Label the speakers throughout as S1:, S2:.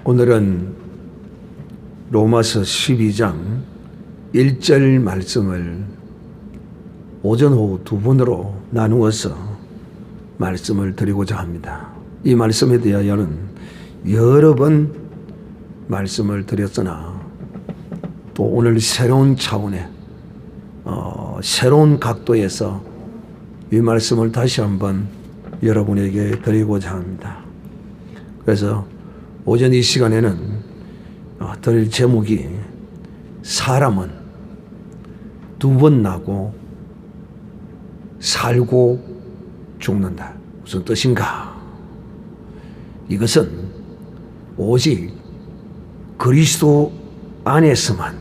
S1: 오늘은 로마서 12장 1절 말씀을 오전 오후 두 번으로 나누어서 말씀을 드리고자 합니다. 이 말씀에 대하여는 여러 번 말씀을 드렸으나 또 오늘 새로운 차원의 새로운 각도에서 이 말씀을 다시 한번 여러분에게 드리고자 합니다. 그래서 오전 이 시간에는 드릴 제목이 사람은 두 번 나고 살고 죽는다. 무슨 뜻인가? 이것은 오직 그리스도 안에서만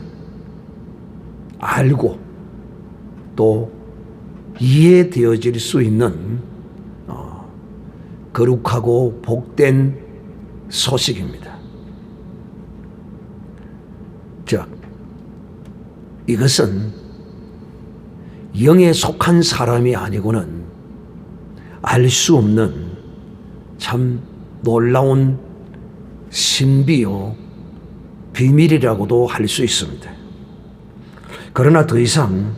S1: 알고 또 이해되어질 수 있는 거룩하고 복된 소식입니다. 즉, 이것은 영에 속한 사람이 아니고는 알 수 없는 참 놀라운 신비요 비밀이라고도 할 수 있습니다. 그러나 더 이상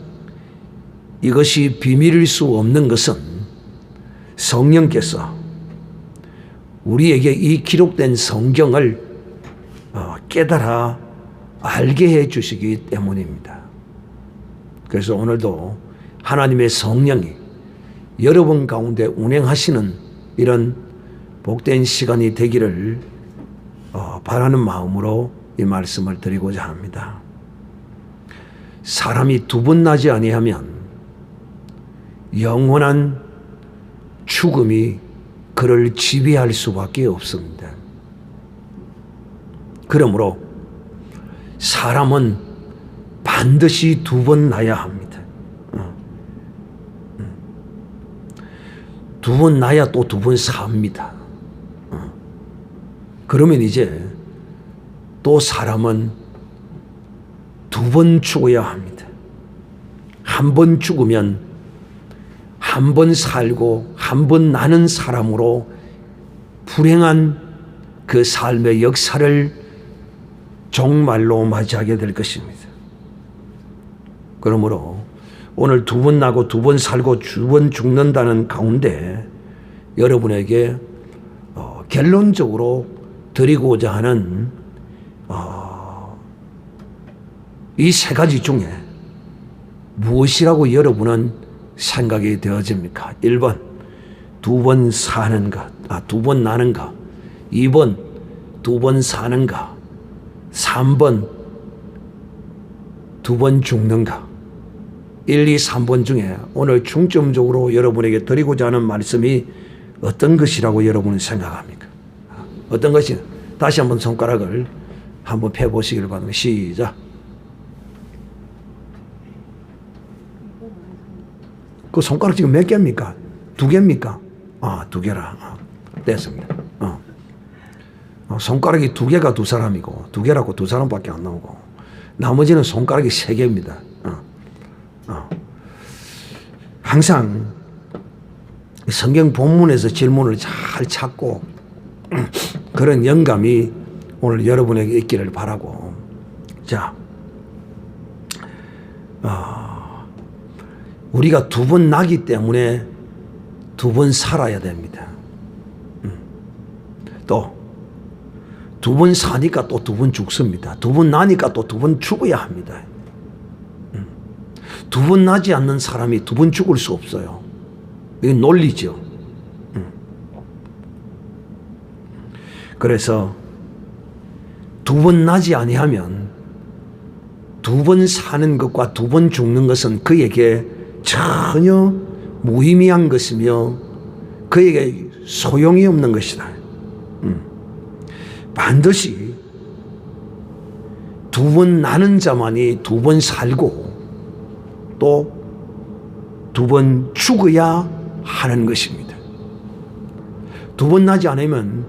S1: 이것이 비밀일 수 없는 것은 성령께서 우리에게 이 기록된 성경을 깨달아 알게 해 주시기 때문입니다. 그래서 오늘도 하나님의 성령이 여러분 가운데 운행하시는 이런 복된 시간이 되기를 바라는 마음으로 이 말씀을 드리고자 합니다. 사람이 두 번 나지 아니하면 영원한 죽음이 그를 지배할 수밖에 없습니다. 그러므로 사람은 반드시 두 번 나야 합니다. 두 번 나야 또 두 번 삽니다. 그러면 이제 또 사람은 두 번 죽어야 합니다. 한 번 죽으면 한 번 살고 한 번 나는 사람으로 불행한 그 삶의 역사를 종말로 맞이하게 될 것입니다. 그러므로 오늘 두 번 나고 두 번 살고 두 번 죽는다는 가운데 여러분에게 결론적으로 드리고자 하는 이 세 가지 중에 무엇이라고 여러분은 생각이 되어집니까? 1번, 두 번 사는 것, 두 번 나는 것. 2번, 두 번 사는 것. 3번, 두 번 죽는 것. 1, 2, 3번 중에 오늘 중점적으로 여러분에게 드리고자 하는 말씀이 어떤 것이라고 여러분은 생각합니까? 어떤 것이? 다시 한번 손가락을 한번 펴보시길 바랍니다. 시작. 그 손가락 지금 몇 개입니까? 두 개입니까? 두 개라. 됐습니다. 손가락이 두 개가 두 사람이고, 두 개라고 두 사람밖에 안 나오고, 나머지는 손가락이 세 개입니다. 항상 성경 본문에서 질문을 잘 찾고, 그런 영감이 오늘 여러분에게 있기를 바라고. 자, 우리가 두 번 나기 때문에 두 번 살아야 됩니다. 또 두 번 사니까 또 두 번 죽습니다. 두 번 나니까 또 두 번 죽어야 합니다. 두 번 나지 않는 사람이 두 번 죽을 수 없어요. 이건 논리죠. 그래서 두 번 나지 아니하면 두 번 사는 것과 두 번 죽는 것은 그에게 전혀 무의미한 것이며 그에게 소용이 없는 것이다. 반드시 두 번 나는 자만이 두 번 살고 또 두 번 죽어야 하는 것입니다. 두 번 나지 않으면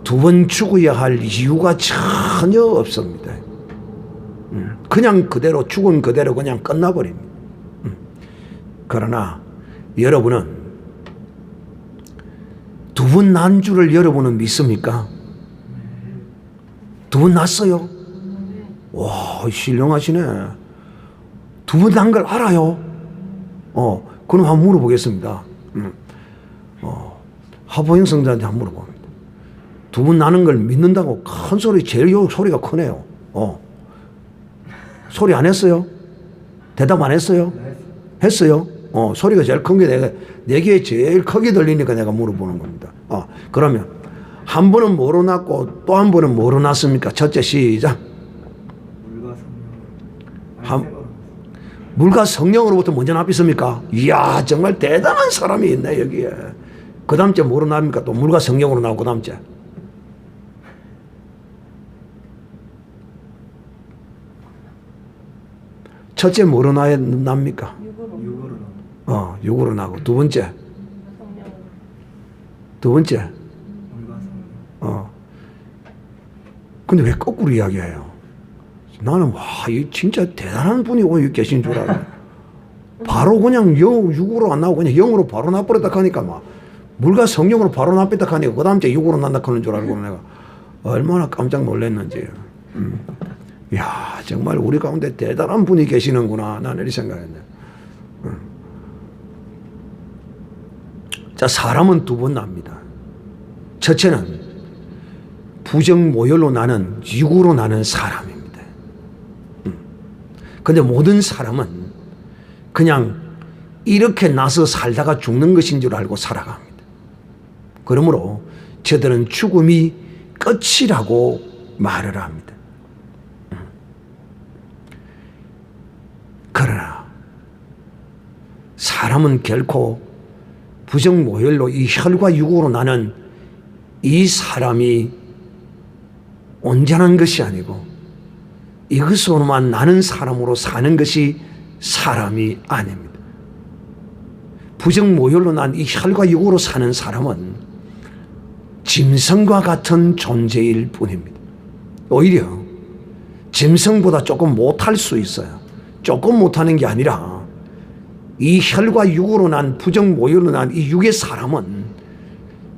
S1: 두 번 죽어야 할 이유가 전혀 없습니다. 그냥 그대로 죽은 그대로 그냥 끝나버립니다. 그러나 여러분은 두 번 난 줄을 여러분은 믿습니까? 두 번 낳았어요? 와, 신령하시네. 두 번 낳은 걸 알아요? 그럼 한번 물어보겠습니다. 하보영 성자한테 한번 물어봅니다. 두 번 낳는 걸 믿는다고 큰 소리, 제일 소리가 크네요. 소리 안 했어요? 대답 안 했어요? 했어요? 소리가 제일 큰 게 내게 제일 크게 들리니까 내가 물어보는 겁니다. 그러면 한 번은 뭐로 낳고 또 한 번은 뭐로 낳습니까? 첫째 시작. 물과 성령으로부터 먼저 낳았습니까? 이야, 정말 대단한 사람이 있네 여기에. 그 다음째 뭐로 낳습니까? 또 물과 성령으로 나오고 그 다음째. 첫째 뭐로 납니까? 육으로 나고 두 번째. 두 번째. 근데 왜 거꾸로 이야기해요? 나는 이 진짜 대단한 분이 여기 계신 줄 알아요. 바로 그냥 육으로 안 나오고 그냥 영으로 바로 나버렸다 하니까 막 물과 성령으로 바로 나뺐다 하니까 그 다음째 육으로 난다 하는 줄 알고 내가 얼마나 깜짝 놀랐는지. 이야, 정말 우리 가운데 대단한 분이 계시는구나. 나는 이렇게 생각했네. 자, 사람은 두 번 납니다. 첫째는 부정모혈로 나는 육으로 나는 사람입니다. 근데 모든 사람은 그냥 이렇게 나서 살다가 죽는 것인 줄 알고 살아갑니다. 그러므로 저들은 죽음이 끝이라고 말을 합니다. 그러나 사람은 결코 부정모혈로 이 혈과 육으로 나는 이 사람이 온전한 것이 아니고 이것으로만 나는 사람으로 사는 것이 사람이 아닙니다. 부정모혈로 난 이 혈과 육으로 사는 사람은 짐승과 같은 존재일 뿐입니다. 오히려 짐승보다 조금 못할 수 있어요. 조금 못하는 게 아니라 이 혈과 육으로 난 부정모혈로 난 이 육의 사람은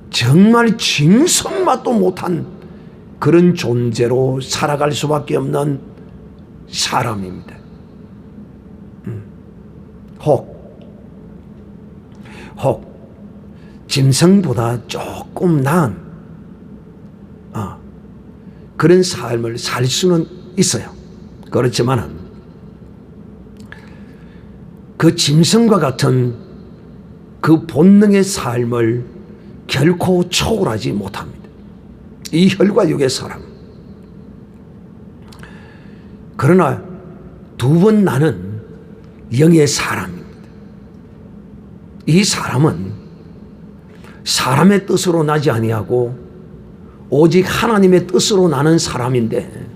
S1: 정말 짐승맛도 못한 그런 존재로 살아갈 수밖에 없는 사람입니다. 혹 짐승보다 조금 나은 그런 삶을 살 수는 있어요. 그렇지만 그 짐승과 같은 그 본능의 삶을 결코 초월하지 못합니다. 이 혈과 육의 사람. 그러나 두 번 나는 영의 사람입니다. 이 사람은 사람의 뜻으로 나지 아니하고 오직 하나님의 뜻으로 나는 사람인데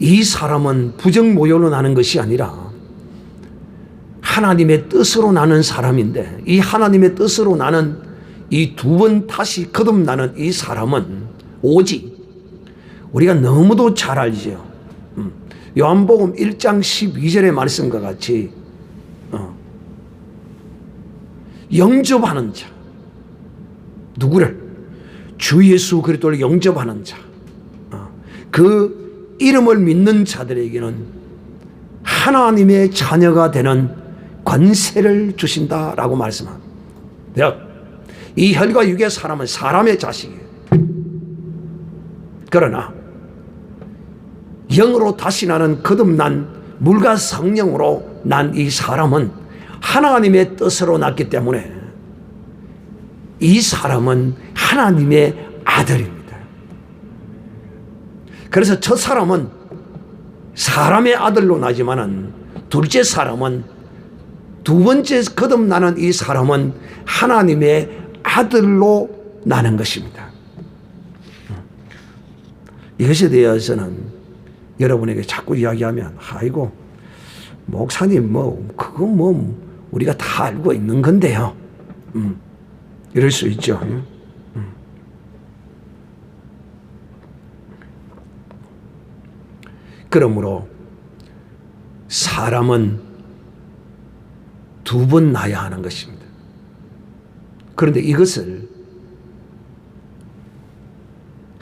S1: 이 사람은 부정모혈로 나는 것이 아니라 하나님의 뜻으로 나는 사람인데 이 하나님의 뜻으로 나는 이 두 번 다시 거듭나는 이 사람은 오직 우리가 너무도 잘 알죠. 요한복음 1장 12절의 말씀과 같이 영접하는 자, 누구를? 주 예수 그리스도를 영접하는 자, 그 이름을 믿는 자들에게는 하나님의 자녀가 되는 권세를 주신다라고 말씀합니다. 이 혈과 육의 사람은 사람의 자식이에요. 그러나 영으로 다시 나는 거듭난 물과 성령으로 난 이 사람은 하나님의 뜻으로 났기 때문에 이 사람은 하나님의 아들입니다. 그래서 첫 사람은 사람의 아들로 나지만은 둘째 사람은 두 번째 거듭나는 이 사람은 하나님의 아들로 나는 것입니다. 이것에 대해서는 여러분에게 자꾸 이야기하면 아이고 목사님 그거 우리가 다 알고 있는 건데요. 이럴 수 있죠. 그러므로 사람은 두 번 낳아야 하는 것입니다. 그런데 이것을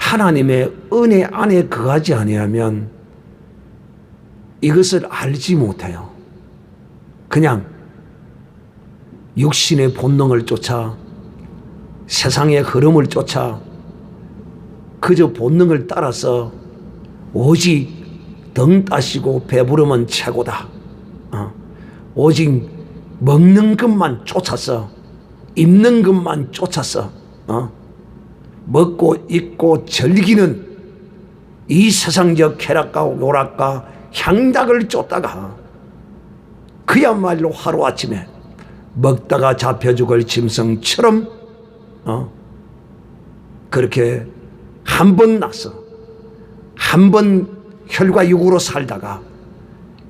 S1: 하나님의 은혜 안에 거하지 아니하면 이것을 알지 못해요. 그냥 육신의 본능을 쫓아 세상의 흐름을 쫓아 그저 본능을 따라서 오직 등 따시고 배부르면 최고다. 오직 먹는 것만 쫓아서 입는 것만 쫓아서 먹고 입고 즐기는 이 세상적 쾌락과 오락과 향락을 쫓다가 그야말로 하루아침에 먹다가 잡혀 죽을 짐승처럼 그렇게 한 번 나서 한 번 혈과 육으로 살다가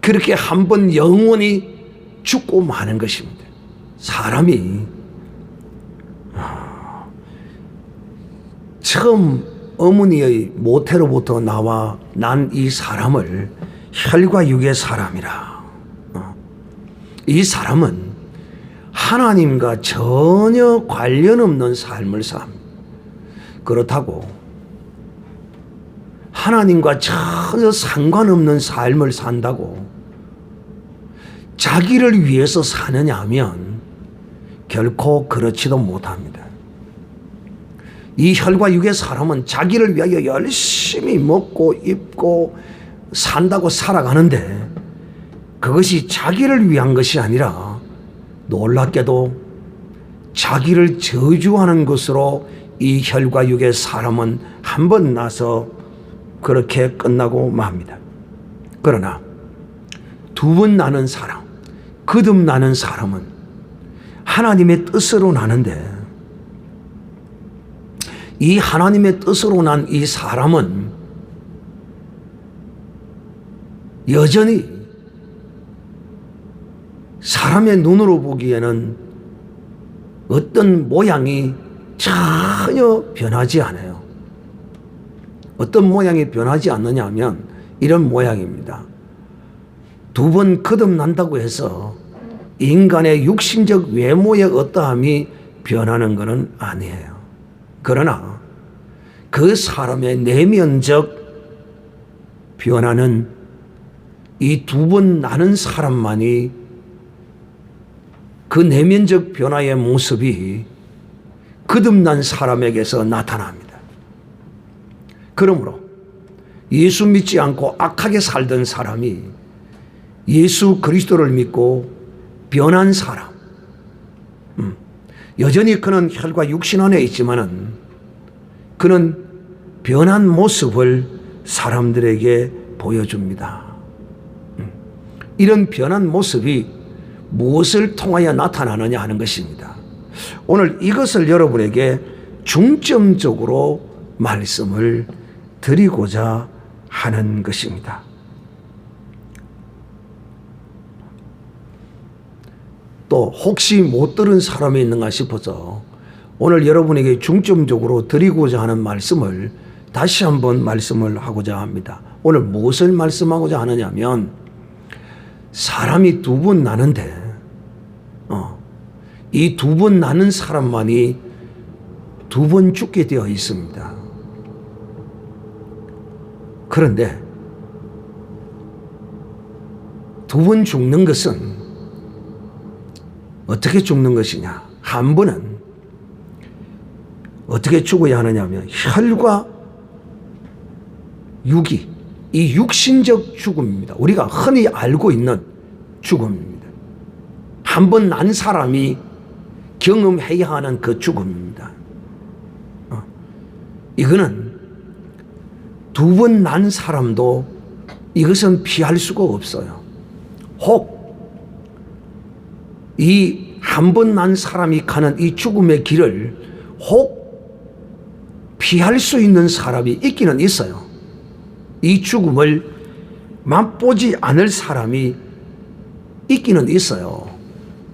S1: 그렇게 한 번 영원히 죽고 마는 것입니다. 사람이 처음 어머니의 모태로부터 나와 난 이 사람을 혈과 육의 사람이라. 이 사람은 하나님과 전혀 관련 없는 삶을 삽니다. 그렇다고 하나님과 전혀 상관없는 삶을 산다고 자기를 위해서 사느냐 하면 결코 그렇지도 못합니다. 이 혈과 육의 사람은 자기를 위하여 열심히 먹고 입고 산다고 살아가는데 그것이 자기를 위한 것이 아니라 놀랍게도 자기를 저주하는 것으로 이 혈과 육의 사람은 한 번 나서 그렇게 끝나고 맙니다. 그러나 두 번 나는 사람, 거듭나는 사람은 하나님의 뜻으로 나는데 이 하나님의 뜻으로 난 이 사람은 여전히 사람의 눈으로 보기에는 어떤 모양이 전혀 변하지 않아요. 어떤 모양이 변하지 않느냐 하면 이런 모양입니다. 두 번 거듭난다고 해서 인간의 육신적 외모의 어떠함이 변하는 것은 아니에요. 그러나 그 사람의 내면적 변화는 이 두 번 나는 사람만이 그 내면적 변화의 모습이 거듭난 사람에게서 나타납니다. 그러므로 예수 믿지 않고 악하게 살던 사람이 예수 그리스도를 믿고 변한 사람, 여전히 그는 혈과 육신 안에 있지만은 그는 변한 모습을 사람들에게 보여줍니다. 이런 변한 모습이 무엇을 통하여 나타나느냐 하는 것입니다. 오늘 이것을 여러분에게 중점적으로 말씀을 드리고자 하는 것입니다. 또 혹시 못 들은 사람이 있는가 싶어서 오늘 여러분에게 중점적으로 드리고자 하는 말씀을 다시 한번 말씀을 하고자 합니다. 오늘 무엇을 말씀하고자 하느냐면 사람이 두 번 나는데 이 두 번 나는 사람만이 두 번 죽게 되어 있습니다. 그런데 두 번 죽는 것은 어떻게 죽는 것이냐? 한 번은 어떻게 죽어야 하느냐 하면 혈과 육이 이 육신적 죽음입니다. 우리가 흔히 알고 있는 죽음입니다. 한 번 난 사람이 경험해야 하는 그 죽음입니다. 이거는 두 번 난 사람도 이것은 피할 수가 없어요. 혹 이 한 번 난 사람이 가는 이 죽음의 길을 혹 피할 수 있는 사람이 있기는 있어요. 이 죽음을 맛보지 않을 사람이 있기는 있어요.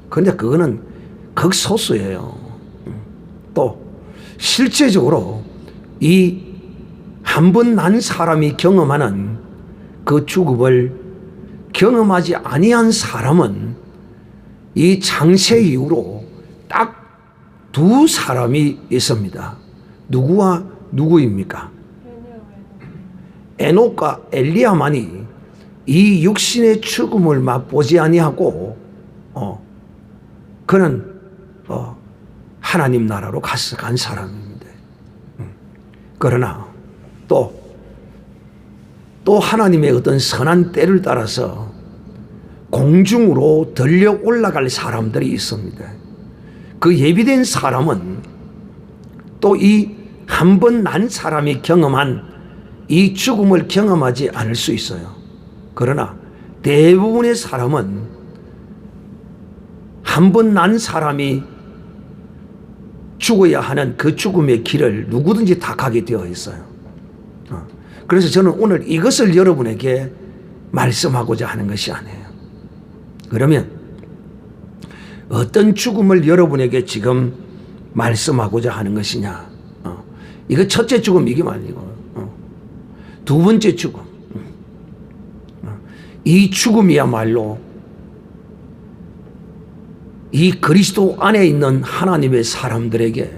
S1: 그런데 그거는 극소수예요. 또 실제적으로 이 한 번 난 사람이 경험하는 그 죽음을 경험하지 아니한 사람은 이 창세 이후로 딱 두 사람이 있습니다. 누구와 누구입니까? 에녹과 엘리야만이 이 육신의 죽음을 맛보지 아니하고 그는 하나님 나라로 간 사람입니다. 그러나 또 하나님의 어떤 선한 때를 따라서 공중으로 들려 올라갈 사람들이 있습니다. 그 예비된 사람은 또 이 한 번 난 사람이 경험한 이 죽음을 경험하지 않을 수 있어요. 그러나 대부분의 사람은 한 번 난 사람이 죽어야 하는 그 죽음의 길을 누구든지 다 가게 되어 있어요. 그래서 저는 오늘 이것을 여러분에게 말씀하고자 하는 것이 아니에요. 그러면 어떤 죽음을 여러분에게 지금 말씀하고자 하는 것이냐? 이거 첫째 죽음 이게 아니고 두 번째 죽음. 이 죽음이야말로 이 그리스도 안에 있는 하나님의 사람들에게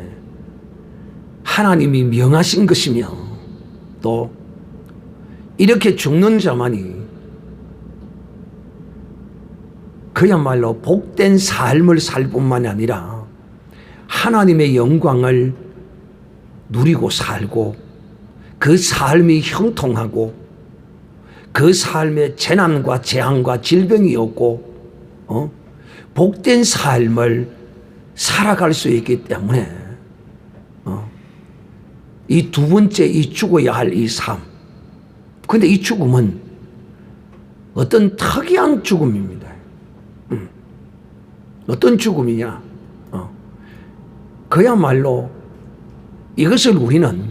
S1: 하나님이 명하신 것이며 또 이렇게 죽는 자만이 그야말로 복된 삶을 살 뿐만 아니라 하나님의 영광을 누리고 살고 그 삶이 형통하고 그 삶에 재난과 재앙과 질병이 없고 복된 삶을 살아갈 수 있기 때문에 이 두 번째 이 죽어야 할 이 삶. 근데 이 죽음은 어떤 특이한 죽음입니다. 어떤 죽음이냐? 그야말로 이것을 우리는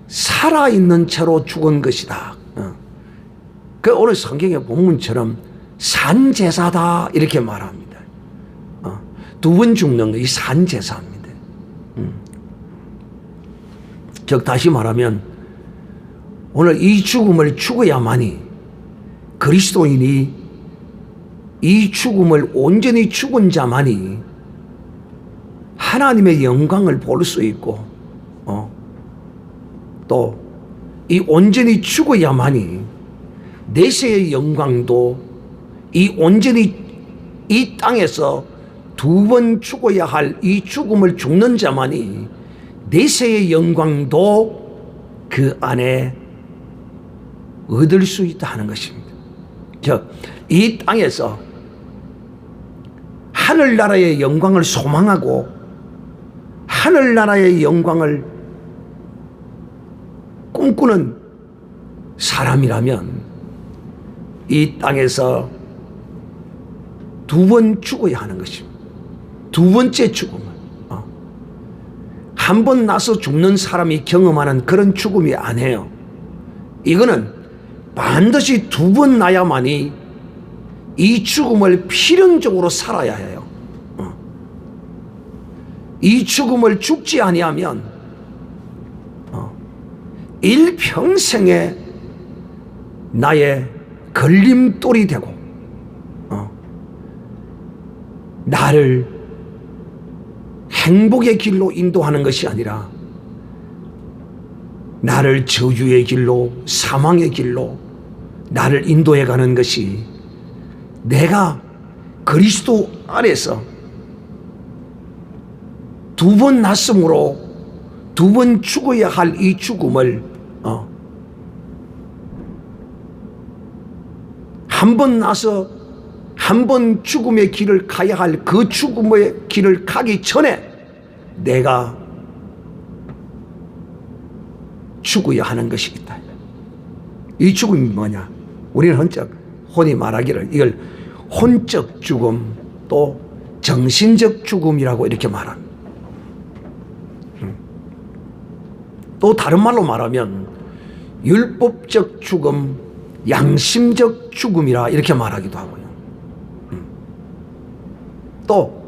S1: 살아있는 채로 죽은 것이다. 그 오늘 성경의 본문처럼 산제사다 이렇게 말합니다. 두 번 죽는 이 산제사입니다. 즉 다시 말하면 오늘 이 죽음을 죽어야만이 그리스도인이 이 죽음을 온전히 죽은 자만이 하나님의 영광을 볼 수 있고 또 이 온전히 죽어야만이 내세의 영광도 이 온전히 이 땅에서 두 번 죽어야 할 이 죽음을 죽는 자만이 내세의 영광도 그 안에 얻을 수 있다 하는 것입니다. 즉 이 땅에서 하늘나라의 영광을 소망하고 하늘나라의 영광을 꿈꾸는 사람이라면 이 땅에서 두 번 죽어야 하는 것입니다. 두 번째 죽음은 한 번 나서 죽는 사람이 경험하는 그런 죽음이 아니에요. 이거는 반드시 두 번 나야만이 이 죽음을 필연적으로 살아야 해요. 이 죽음을 죽지 아니하면 일평생에 나의 걸림돌이 되고 나를 행복의 길로 인도하는 것이 아니라 나를 저주의 길로 사망의 길로 나를 인도해 가는 것이 내가 그리스도 안에서 두 번 났으므로 두 번 죽어야 할 이 죽음을 한 번 나서 한 번 죽음의 길을 가야 할 그 죽음의 길을 가기 전에 내가 죽어야 하는 것이 있다. 이 죽음이 뭐냐? 우리는 혼이 말하기를 이걸 혼적 죽음 또 정신적 죽음이라고 이렇게 말합니다. 또 다른 말로 말하면 율법적 죽음, 양심적 죽음이라 이렇게 말하기도 하고요. 또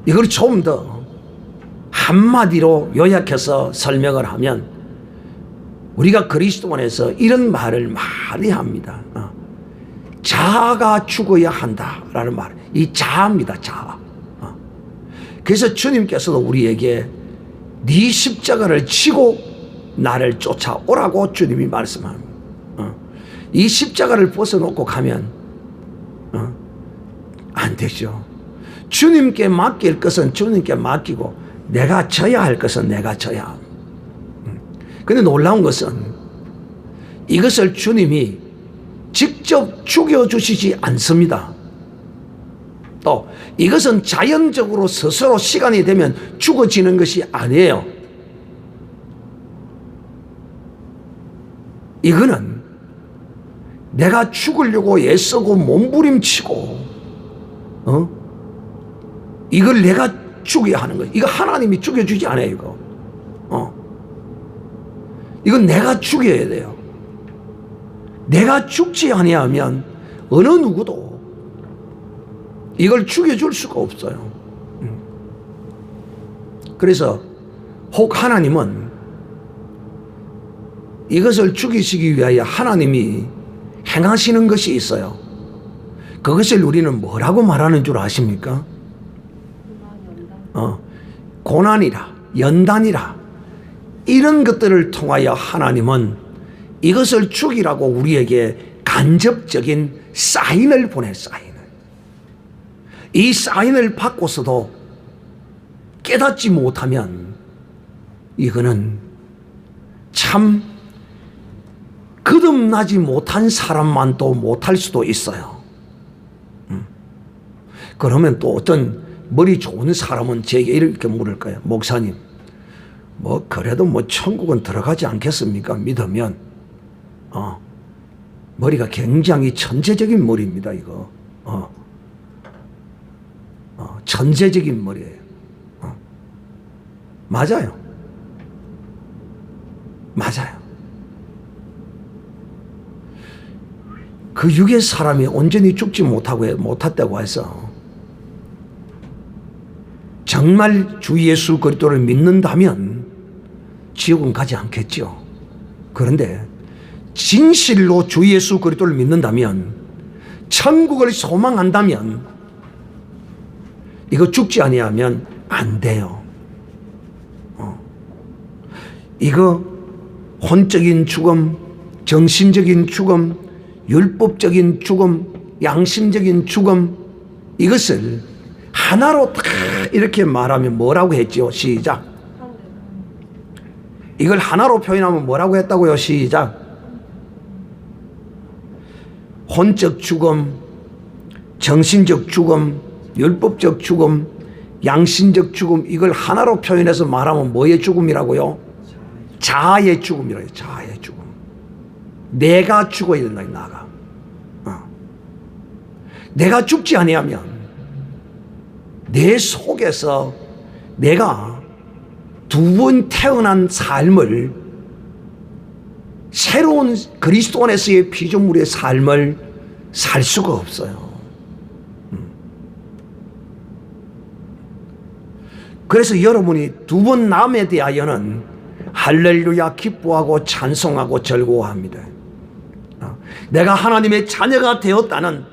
S1: 이걸 좀 더 한마디로 요약해서 설명을 하면 우리가 그리스도 안에서 이런 말을 많이 합니다. 자아가 죽어야 한다라는 말, 이 자아입니다. 자아. 그래서 주님께서도 우리에게 네 십자가를 지고 나를 쫓아오라고 주님이 말씀합니다. 이 십자가를 벗어놓고 가면 안 되죠. 주님께 맡길 것은 주님께 맡기고 내가 져야 할 것은 내가 져야 합니다. 그런데 놀라운 것은 이것을 주님이 직접 죽여주시지 않습니다. 또 이것은 자연적으로 스스로 시간이 되면 죽어지는 것이 아니에요. 이거는 내가 죽으려고 애쓰고 몸부림치고 이걸 내가 죽여야 하는 거예요. 이거 하나님이 죽여주지 않아요. 이거 이건 내가 죽여야 돼요. 내가 죽지 아니하면 어느 누구도 이걸 죽여줄 수가 없어요. 그래서 혹 하나님은 이것을 죽이시기 위하여 하나님이 행하시는 것이 있어요. 그것을 우리는 뭐라고 말하는 줄 아십니까? 고난이라, 연단이라, 이런 것들을 통하여 하나님은 이것을 죽이라고 우리에게 간접적인 사인을 보내. 사인을. 이 사인을 받고서도 깨닫지 못하면 이거는 참 거듭나지 못한 사람만 또 못할 수도 있어요. 그러면 또 어떤 머리 좋은 사람은 제게 이렇게 물을 거예요. 목사님, 뭐 그래도 뭐 천국은 들어가지 않겠습니까? 믿으면 머리가 굉장히 천재적인 머리입니다. 이거 천재적인 머리예요. 맞아요. 맞아요. 그 육의 사람이 온전히 죽지 못했다고 해서 정말 주 예수 그리스도를 믿는다면 지옥은 가지 않겠죠. 그런데 진실로 주 예수 그리스도를 믿는다면, 천국을 소망한다면 이거 죽지 아니하면 안 돼요. 이거 혼적인 죽음, 정신적인 죽음, 율법적인 죽음, 양심적인 죽음, 이것을 하나로 다 이렇게 말하면 뭐라고 했죠? 시작. 이걸 하나로 표현하면 뭐라고 했다고요? 시작. 혼적 죽음, 정신적 죽음, 율법적 죽음, 양심적 죽음, 이걸 하나로 표현해서 말하면 뭐의 죽음이라고요? 자아의 죽음이라고요. 자아의 죽음. 내가 죽어야 된다. 나가. 내가 죽지 아니하면 내 속에서 내가 두 번 태어난 삶을, 새로운 그리스도 안에서의 피조물의 삶을 살 수가 없어요. 그래서 여러분이 두 번 남에 대하여는 할렐루야 기뻐하고 찬송하고 즐거워합니다. 내가 하나님의 자녀가 되었다는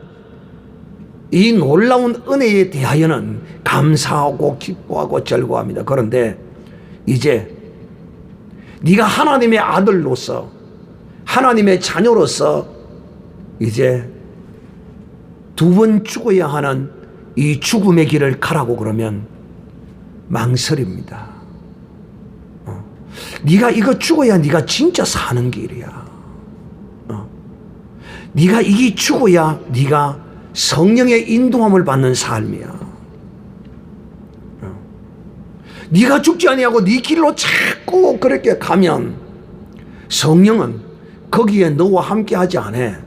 S1: 이 놀라운 은혜에 대하여는 감사하고 기뻐하고 즐거워합니다. 그런데 이제 네가 하나님의 아들로서, 하나님의 자녀로서 이제 두 번 죽어야 하는 이 죽음의 길을 가라고 그러면 망설입니다. 네가 이거 죽어야 네가 진짜 사는 길이야. 네가 이게 죽어야 네가 성령의 인도함을 받는 삶이야. 네가 죽지 아니하고 네 길로 자꾸 그렇게 가면 성령은 거기에 너와 함께 하지 않아.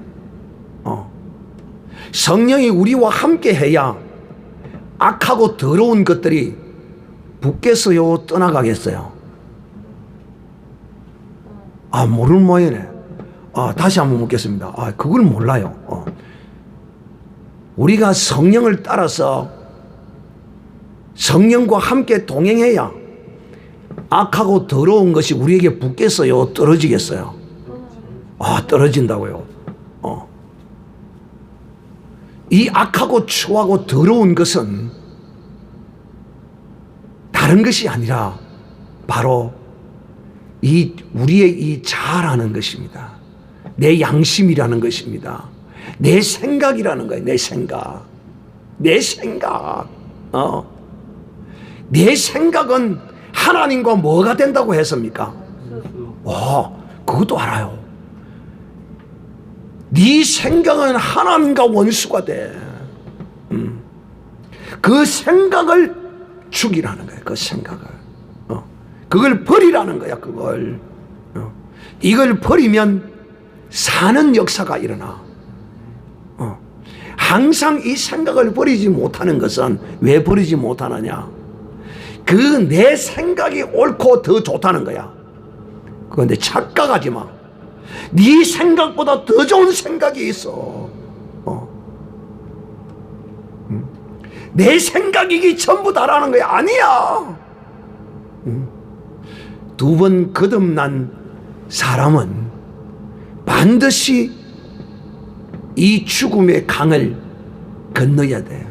S1: 성령이 우리와 함께 해야 악하고 더러운 것들이 붙겠어요, 떠나가겠어요? 모르는 모양이네. 다시 한번 묻겠습니다. 그걸 몰라요. 우리가 성령을 따라서 성령과 함께 동행해야 악하고 더러운 것이 우리에게 붙겠어요, 떨어지겠어요? 떨어진다고요. 이 악하고 추하고 더러운 것은 다른 것이 아니라 바로 우리의 이 자아라는 것입니다. 내 양심이라는 것입니다. 내 생각이라는 거예요. 내 생각. 내 생각. 내 생각은 하나님과 뭐가 된다고 했습니까? 그것도 알아요. 네 생각은 하나님과 원수가 돼. 그 생각을 죽이라는 거예요. 그 생각을. 그걸 버리라는 거야. 그걸. 이걸 버리면 사는 역사가 일어나. 항상 이 생각을 버리지 못하는 것은 왜 버리지 못하느냐? 그 내 생각이 옳고 더 좋다는 거야. 그런데 착각하지 마. 네 생각보다 더 좋은 생각이 있어. 내 생각이 이게 전부 다라는 거야. 아니야. 두 번 거듭난 사람은 반드시 이 죽음의 강을 건너야 돼요.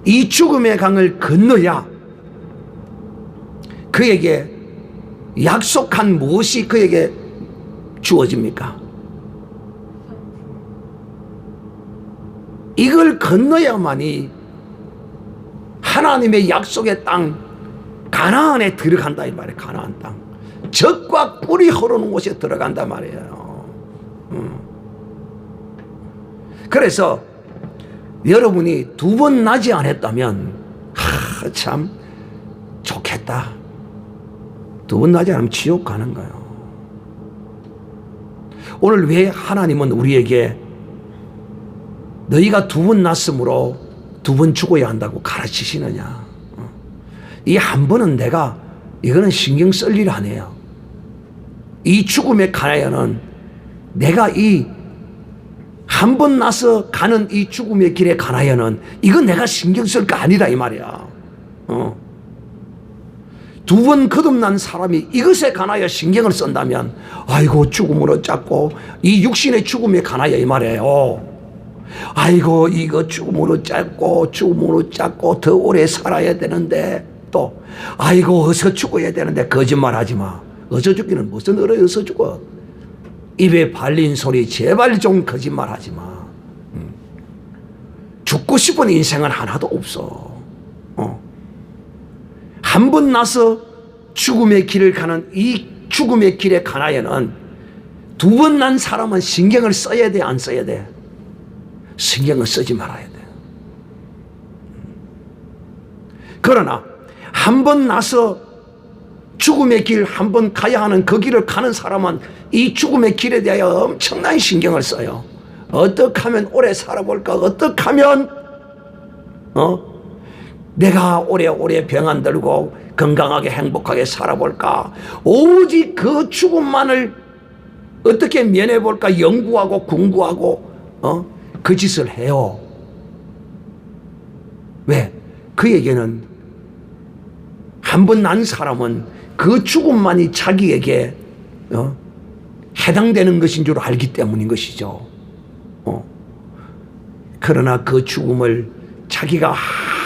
S1: 이 죽음의 강을 건너야 그에게 약속한 무엇이 그에게 주어집니까? 이걸 건너야만이 하나님의 약속의 땅 가나안에 들어간다 이 말이에요. 가나안 땅. 젖과 꿀이 흐르는 곳에 들어간다 말이에요. 그래서 여러분이 두 번 나지 않았다면 참 좋겠다. 두 번 나지 않으면 지옥 가는 거예요. 오늘 왜 하나님은 우리에게 너희가 두 번 났으므로 두 번 죽어야 한다고 가르치시느냐? 이 한 번은 내가 이거는 신경 쓸 일 아니에요. 이 죽음의 가나안은 내가 이 한 번 나서 가는 이 죽음의 길의 가나안은 이건 내가 신경 쓸 거 아니다 이 말이야. 두 번 거듭난 사람이 이것에 관하여 신경을 쓴다면 아이고 죽음으로 짰고 이 육신의 죽음에 관하여 이 말이에요. 아이고 이거 죽음으로 짰고 더 오래 살아야 되는데 또 아이고 어서 죽어야 되는데 거짓말하지 마. 어서 죽기는 무슨 어서 죽어. 입에 발린 소리 제발 좀 거짓말하지 마. 죽고 싶은 인생은 하나도 없어. 한 번 나서 죽음의 길을 가는 이 죽음의 길에 가나야는 두 번 난 사람은 신경을 써야 돼, 안 써야 돼? 신경을 쓰지 말아야 돼. 그러나 한 번 나서 죽음의 길 한 번 가야 하는 그 길을 가는 사람은 이 죽음의 길에 대하여 엄청난 신경을 써요. 어떻게 하면 오래 살아볼까? 어떻게 하면 내가 오래오래 병 안 들고 건강하게 행복하게 살아볼까? 오직 그 죽음만을 어떻게 면해볼까? 연구하고 공부하고 그 짓을 해요. 왜? 그에게는 한 번 난 사람은 그 죽음만이 자기에게 해당되는 것인 줄 알기 때문인 것이죠. 그러나 그 죽음을 자기가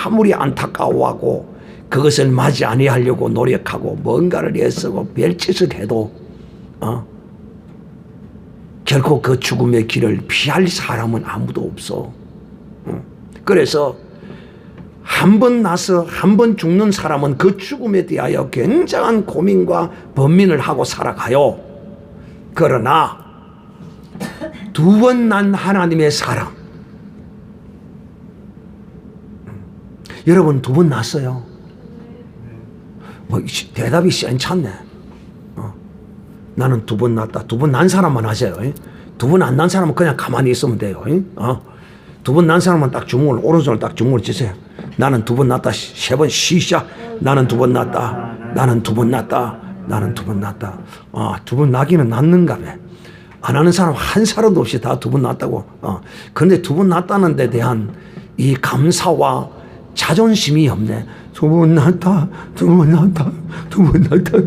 S1: 아무리 안타까워하고 그것을 맞이 아니하려고 노력하고 뭔가를 애쓰고 별짓을 해도 결코 그 죽음의 길을 피할 사람은 아무도 없어. 그래서 한 번 나서 한 번 죽는 사람은 그 죽음에 대하여 굉장한 고민과 번민을 하고 살아가요. 그러나 두 번 난 하나님의 사람, 여러분 두 번 났어요? 대답이 괜찮네. 나는 두 번 났다. 두 번 난 사람만 하세요. 두 번 안 난 사람은 그냥 가만히 있으면 돼요. 두 번 난 사람은 딱 주먹을 오른손을 딱 주먹을 쥐세요. 나는 두 번 났다. 세 번 시작. 나는 두 번 났다. 나는 두 번 났다. 나는 두 번 났다. 두 번 나기는 났는가 봐. 안 하는 사람 한 사람도 없이 다 두 번 났다고. 그런데 두 번 났다는 데 대한 이 감사와 자존심이 없네. 두 번 났다. 두 번 났다. 두 번 났다.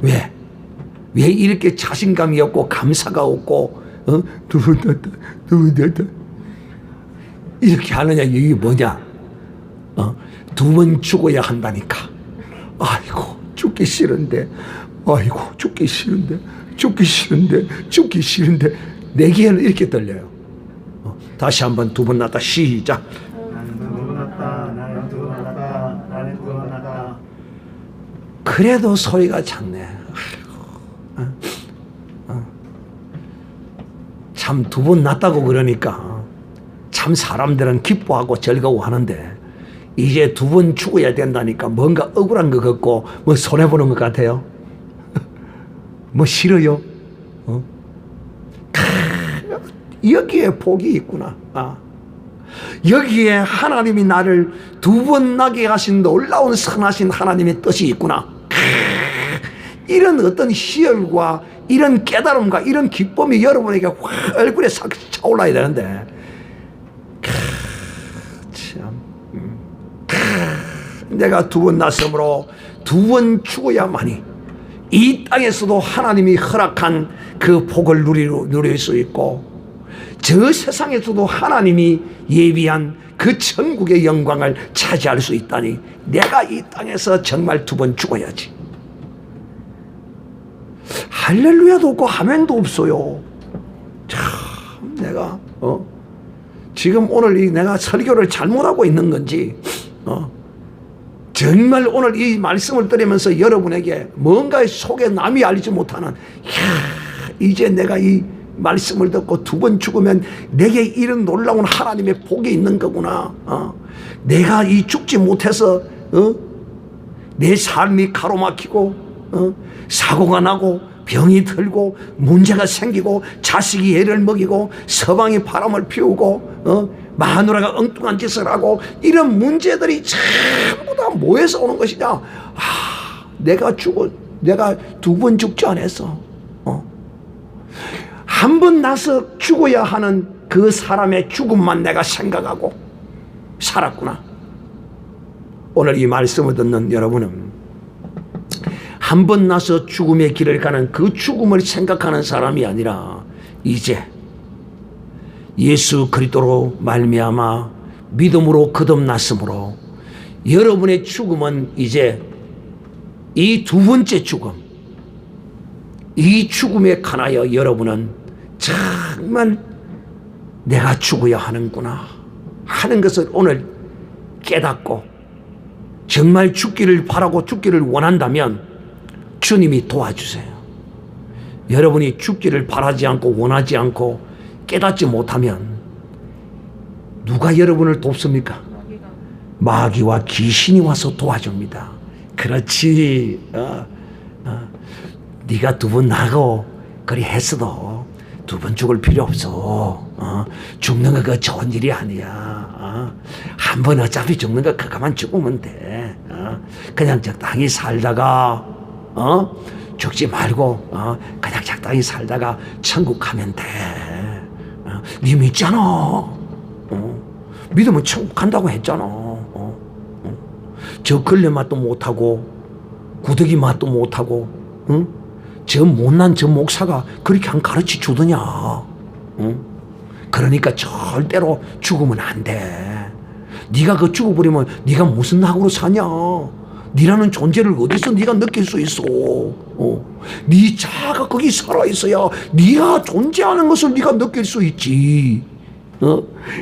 S1: 왜? 왜 이렇게 자신감이 없고 감사가 없고 두 번 났다. 두 번 났다. 이렇게 하느냐. 이게 뭐냐? 두 번 죽어야 한다니까. 아이고 죽기 싫은데, 아이고 죽기 싫은데, 죽기 싫은데, 죽기 싫은데 내 귀에는 이렇게 들려요. 다시 한번 두 번 났다 시작.
S2: 나는 두 번 났다. 나는 두 번 났다. 나는 두 번 났다.
S1: 그래도 소리가 작네. 참 두 번 났다고 그러니까 참 사람들은 기뻐하고 즐거워하는데, 이제 두 번 죽어야 된다니까 뭔가 억울한 것 같고 뭐 손해보는 것 같아요. 뭐 싫어요? 여기에 복이 있구나. 여기에 하나님이 나를 두 번 나게 하신 놀라운 선하신 하나님의 뜻이 있구나. 이런 어떤 희열과 이런 깨달음과 이런 기쁨이 여러분에게 확 얼굴에 싹 차올라야 되는데, 참 내가 두 번 났으므로 두 번 죽어야만이 이 땅에서도 하나님이 허락한 그 복을 누릴 수 있고, 저 세상에서도 하나님이 예비한 그 천국의 영광을 차지할 수 있다니, 내가 이 땅에서 정말 두 번 죽어야지. 할렐루야도 없고 아멘도 없어요. 참 내가 지금 오늘 이 내가 설교를 잘못하고 있는 건지, 정말 오늘 이 말씀을 들으면서 여러분에게 뭔가 속에 남이 알지 못하는, 이제 내가 이 말씀을 듣고 두 번 죽으면 내게 이런 놀라운 하나님의 복이 있는 거구나. 내가 이 죽지 못해서 내 삶이 가로막히고 사고가 나고 병이 들고 문제가 생기고 자식이 애를 먹이고 서방이 바람을 피우고 마누라가 엉뚱한 짓을 하고, 이런 문제들이 전부 다 뭐에서 오는 것이냐. 내가 두 번 죽지 않았어. 한 번 나서 죽어야 하는 그 사람의 죽음만 내가 생각하고 살았구나. 오늘 이 말씀을 듣는 여러분은 한 번 나서 죽음의 길을 가는 그 죽음을 생각하는 사람이 아니라, 이제 예수 그리스도로 말미암아 믿음으로 거듭났으므로 여러분의 죽음은 이제 이 두 번째 죽음, 이 죽음에 관하여 여러분은 정말 내가 죽어야 하는구나 하는 것을 오늘 깨닫고, 정말 죽기를 바라고 죽기를 원한다면 주님이 도와주세요. 여러분이 죽기를 바라지 않고 원하지 않고 깨닫지 못하면 누가 여러분을 돕습니까? 마귀와 귀신이 와서 도와줍니다. 그렇지. 네가 두 번 나고 그리 했어도 두 번 죽을 필요 없어. 죽는 거 그 좋은 일이 아니야. 한 번 어차피 죽는 거 그만 죽으면 돼. 그냥 적당히 살다가 죽지 말고 그냥 적당히 살다가 천국 가면 돼. 네 믿잖아. 믿으면 천국 간다고 했잖아. 저 걸레 맛도 못하고 구더기 맛도 못하고 저 못난 저 목사가 그렇게 안 가르쳐 주더냐. 그러니까 절대로 죽으면 안 돼. 네가 그 죽어버리면 네가 무슨 낙으로 사냐. 네라는 존재를 어디서 네가 느낄 수 있어. 네 자아가 거기 살아있어야 네가 존재하는 것을 네가 느낄 수 있지.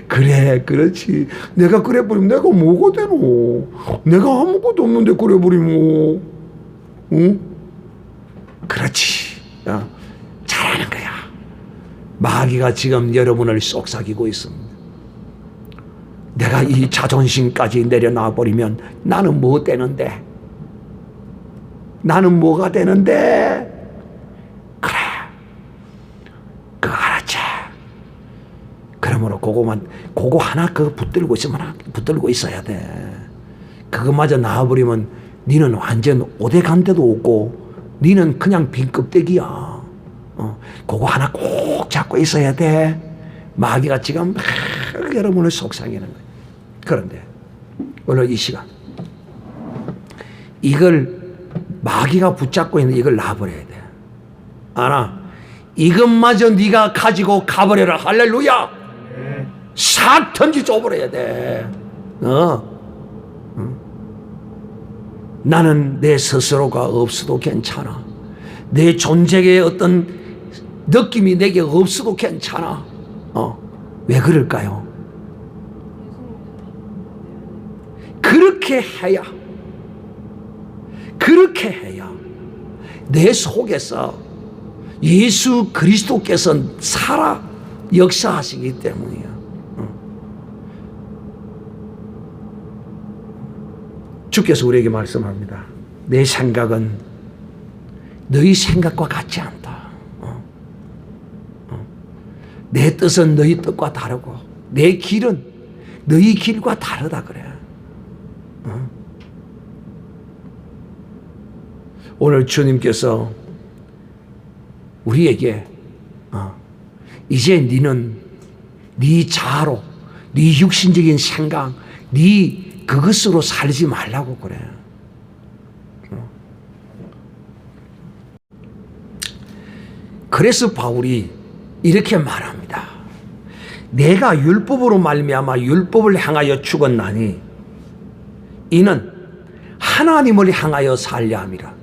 S1: 그래, 그렇지. 내가 그래 버리면 내가 뭐가 되노? 내가 아무것도 없는데 그래 버리면, 그렇지. 잘하는 거야. 마귀가 지금 여러분을 속삭이고 있습니다. 내가 이 자존심까지 내려놔 버리면 나는 뭐 되는데? 나는 뭐가 되는데? 그래, 그거 알았지. 그러므로 그거 하나 붙들고 있어야 돼. 그것마저 나와버리면 니는 완전 오대간데도 없고 니는 그냥 빈 껍데기야. 그거 하나 꼭 잡고 있어야 돼. 마귀가 지금 여러분을 속삭이는 거예요. 그런데 오늘 이 시간 이걸 마귀가 붙잡고 있는 이걸 놔버려야 돼. 알아? 이것마저 네가 가지고 가버려라. 할렐루야. 싹 던지줘버려야 돼. 나는 내 스스로가 없어도 괜찮아. 내 존재의 어떤 느낌이 내게 없어도 괜찮아. 왜 그럴까요? 그렇게 해야 내 속에서 예수 그리스도께서 살아 역사하시기 때문이야. 주께서 우리에게 말씀합니다. 내 생각은 너희 생각과 같지 않다. 내 뜻은 너희 뜻과 다르고 내 길은 너희 길과 다르다 그래. 오늘 주님께서 우리에게 이제 너는 네 자아로, 네 육신적인 생각, 네 그것으로 살지 말라고 그래. 그래서 바울이 이렇게 말합니다. 내가 율법으로 말미암아 율법을 향하여 죽었나니 이는 하나님을 향하여 살려 함이라.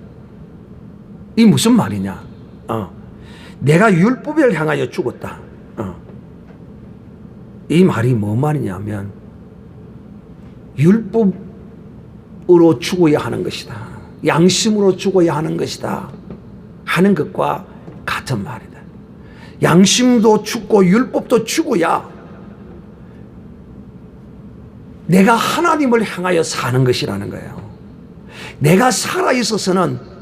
S1: 이 무슨 말이냐? 내가 율법을 향하여 죽었다. 이 말이 뭔 말이냐면 율법으로 죽어야 하는 것이다. 양심으로 죽어야 하는 것이다. 하는 것과 같은 말이다. 양심도 죽고 율법도 죽어야 내가 하나님을 향하여 사는 것이라는 거예요. 내가 살아있어서는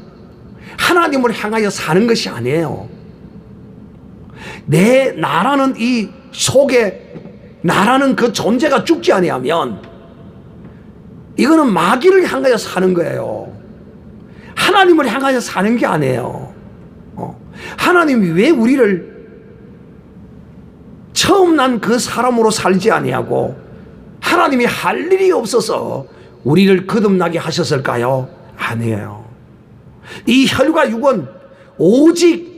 S1: 하나님을 향하여 사는 것이 아니에요. 나라는 이 속에 나라는 그 존재가 죽지 아니하면 이거는 마귀를 향하여 사는 거예요. 하나님을 향하여 사는 게 아니에요. 하나님이 왜 우리를 처음 난 그 사람으로 살지 아니하고 하나님이 할 일이 없어서 우리를 거듭나게 하셨을까요? 아니에요. 이 혈과 육은 오직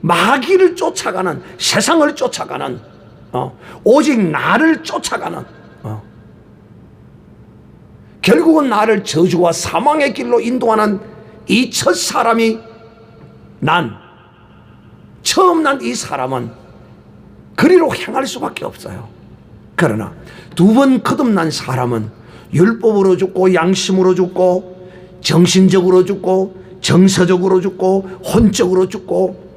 S1: 마귀를 쫓아가는, 세상을 쫓아가는, 오직 나를 쫓아가는, 결국은 나를 저주와 사망의 길로 인도하는 이 첫 사람이 처음 난 이 사람은 그리로 향할 수밖에 없어요. 그러나 두 번 거듭난 사람은 율법으로 죽고 양심으로 죽고 정신적으로 죽고 정서적으로 죽고 혼적으로 죽고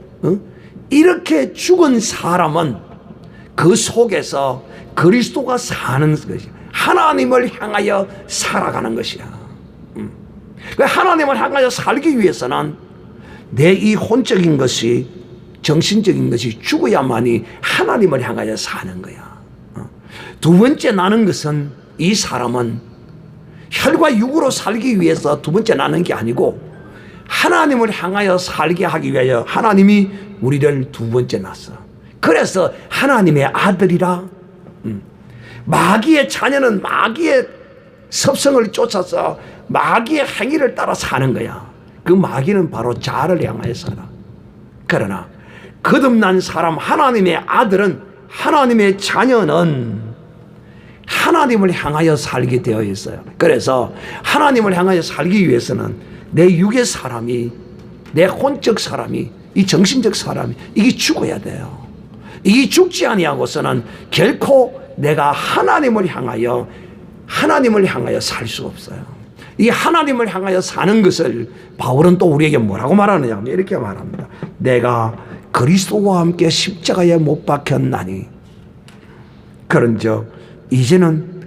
S1: 이렇게 죽은 사람은 그 속에서 그리스도가 사는 것이 하나님을 향하여 살아가는 것이야. 하나님을 향하여 살기 위해서는 내 이 혼적인 것이 정신적인 것이 죽어야만이 하나님을 향하여 사는 거야. 두 번째 나는 것은 이 사람은 혈과 육으로 살기 위해서 두 번째 나는 게 아니고 하나님을 향하여 살게 하기 위하여 하나님이 우리를 두 번째 낳았어. 그래서 하나님의 아들이라. 마귀의 자녀는 마귀의 섭성을 쫓아서 마귀의 행위를 따라 사는 거야. 그 마귀는 바로 자아를 향하여 살아. 그러나 거듭난 사람, 하나님의 아들은, 하나님의 자녀는 하나님을 향하여 살게 되어 있어요. 그래서 하나님을 향하여 살기 위해서는 내 육의 사람이, 내 혼적 사람이, 이 정신적 사람이 이게 죽어야 돼요. 이게 죽지 아니하고서는 결코 내가 하나님을 향하여 살 수 없어요. 이 하나님을 향하여 사는 것을 바울은 또 우리에게 뭐라고 말하느냐, 이렇게 말합니다. 내가 그리스도와 함께 십자가에 못 박혔나니 그런즉 이제는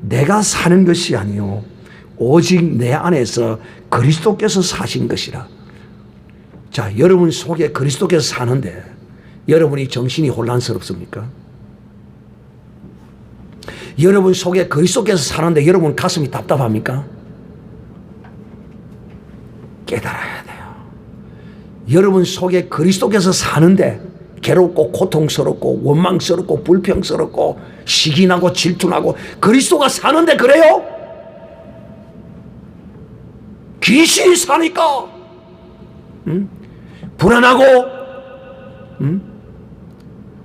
S1: 내가 사는 것이 아니요 오직 내 안에서 그리스도께서 사신 것이라. 자, 여러분 속에 그리스도께서 사는데 여러분이 정신이 혼란스럽습니까? 여러분 속에 그리스도께서 사는데 여러분 가슴이 답답합니까? 깨달아야 돼요. 여러분 속에 그리스도께서 사는데 괴롭고 고통스럽고 원망스럽고 불평스럽고 시기나고 질투나고 그리스도가 사는데 그래요? 귀신이 사니까 불안하고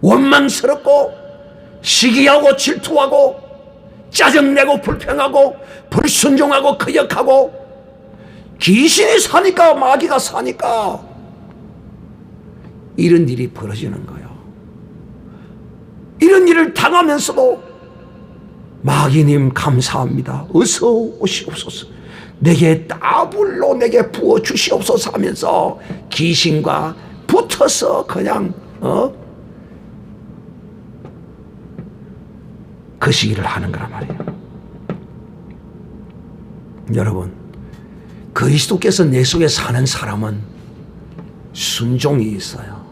S1: 원망스럽고 시기하고 질투하고 짜증내고 불평하고 불순종하고 거역하고 귀신이 사니까, 마귀가 사니까 이런 일이 벌어지는 거예요. 이런 일을 당하면서도 마귀님 감사합니다. 어서 오시옵소서. 내게 따블로 내게 부어주시옵소서 하면서 귀신과 붙어서 그냥 그 시기를 하는 거란 말이에요. 여러분, 그리스도께서 내 속에 사는 사람은 순종이 있어요.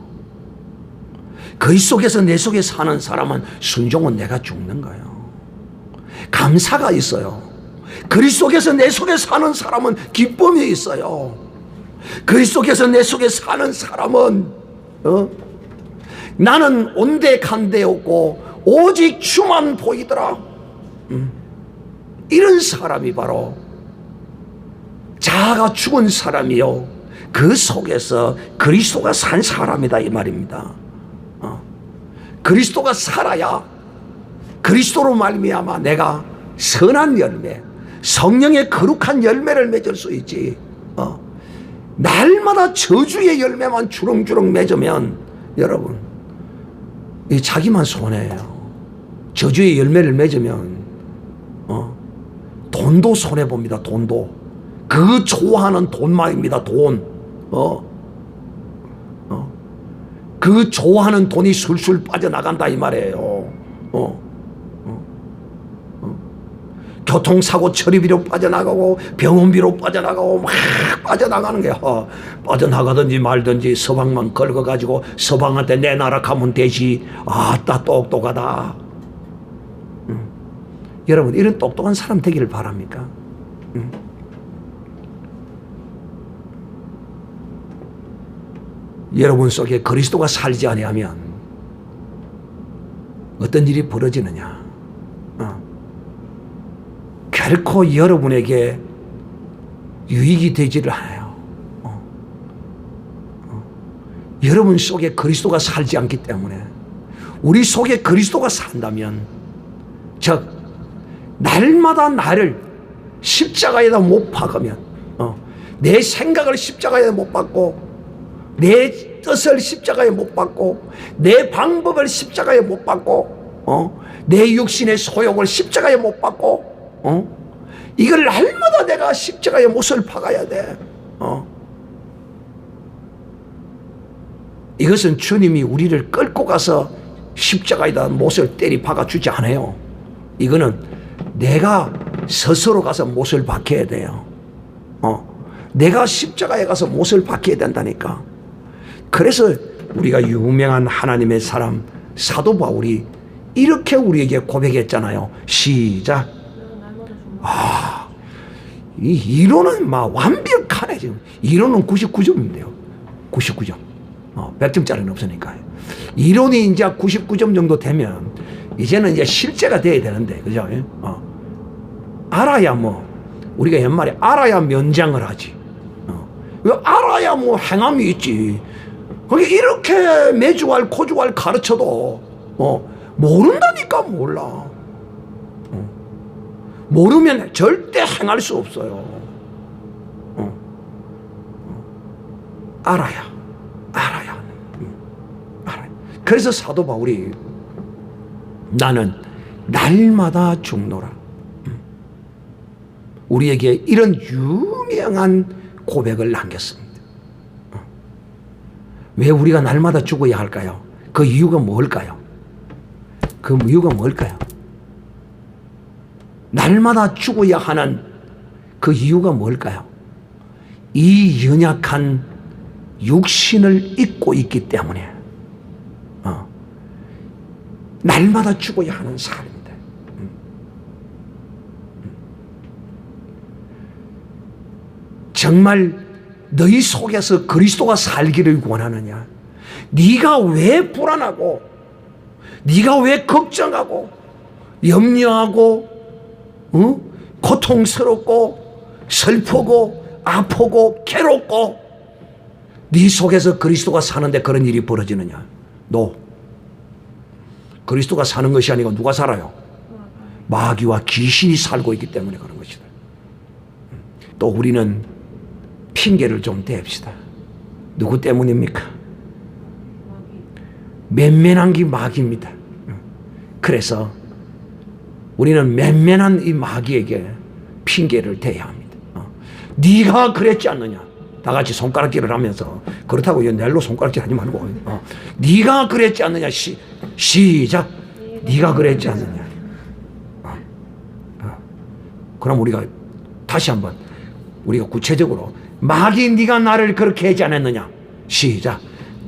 S1: 그리스도께서 내 속에 사는 사람은 순종은 내가 죽는 거예요. 감사가 있어요. 그리스도께서 내 속에 사는 사람은 기쁨이 있어요. 그리스도께서 내 속에 사는 사람은 나는 온데간데 없고 오직 주만 보이더라. 이런 사람이 바로 자아가 죽은 사람이요, 그 속에서 그리스도가 산 사람이다 이 말입니다. 그리스도가 살아야 그리스도로 말미암아 내가 선한 열매, 성령의 거룩한 열매를 맺을 수 있지. 날마다 저주의 열매만 주렁주렁 맺으면 여러분 이 자기만 손해예요. 저주의 열매를 맺으면 돈도 손해 봅니다. 돈도 그 좋아하는 돈만입니다. 돈. 그 좋아하는 돈이 술술 빠져나간다 이 말이에요. 교통사고 처리비로 빠져나가고 병원비로 빠져나가고 막 빠져나가는 게 빠져나가든지 말든지 서방만 긁어가지고 서방한테 내놔라 가면 되지. 아따 똑똑하다. 여러분 이런 똑똑한 사람 되기를 바랍니까? 여러분 속에 그리스도가 살지 아니하면 어떤 일이 벌어지느냐? 결코 여러분에게 유익이 되지를 않아요. 여러분 속에 그리스도가 살지 않기 때문에, 우리 속에 그리스도가 산다면, 즉 날마다 나를 십자가에다 못 박으면, 내 생각을 십자가에 못 박고, 내 뜻을 십자가에 못 박고, 내 방법을 십자가에 못 박고, 내 육신의 소욕을 십자가에 못 박고, 이걸 날마다 내가 십자가에 못을 박아야 돼. 이것은 주님이 우리를 끌고 가서 십자가에다 못을 때리 박아주지 않아요. 이거는 내가 스스로 가서 못을 박혀야 돼요. 내가 십자가에 가서 못을 박혀야 된다니까. 그래서 우리가 유명한 하나님의 사람 사도 바울이 이렇게 우리에게 고백했잖아요. 시작. 이 이론은 막 완벽하네. 지금 이론은 99점인데요 99점. 100점짜리는 없으니까. 이론이 이제 99점 정도 되면 이제는 이제 실제가 돼야 되는데, 그죠? 알아야 뭐 우리가 옛말에 알아야 면장을 하지. 알아야 뭐 행함이 있지. 거기 이렇게 매주알 코주알 가르쳐도 모른다니까. 몰라. 모르면 절대 행할 수 없어요. 알아야. 그래서 사도 바울이 나는 날마다 죽노라. 우리에게 이런 유명한 고백을 남겼습니다. 왜 우리가 날마다 죽어야 할까요? 그 이유가 뭘까요? 그 이유가 뭘까요? 날마다 죽어야 하는 그 이유가 뭘까요? 이 연약한 육신을 입고 있기 때문에 날마다 죽어야 하는 사람입니다. 정말 너희 속에서 그리스도가 살기를 원하느냐? 네가 왜 불안하고, 네가 왜 걱정하고 염려하고 고통스럽고 슬프고 아프고 괴롭고 네 속에서 그리스도가 사는데 그런 일이 벌어지느냐? 그리스도가 사는 것이 아니고 누가 살아요? 마귀와 귀신이 살고 있기 때문에 그런 것이다. 또 우리는 핑계를 좀 댑시다. 누구 때문입니까? 맨맨한 게 마귀입니다. 그래서 우리는 맨맨한 이 마귀에게 핑계를 대야 합니다. 네가 그랬지 않느냐. 다 같이 손가락질을 하면서 그렇다고 nel로 손가락질 하지 말고 네가 그랬지 않느냐. 시작. 네가 그랬지 않느냐. 그럼 우리가 다시 한번 우리가 구체적으로 마귀 네가 나를 그렇게 하지 않았느냐. 시작.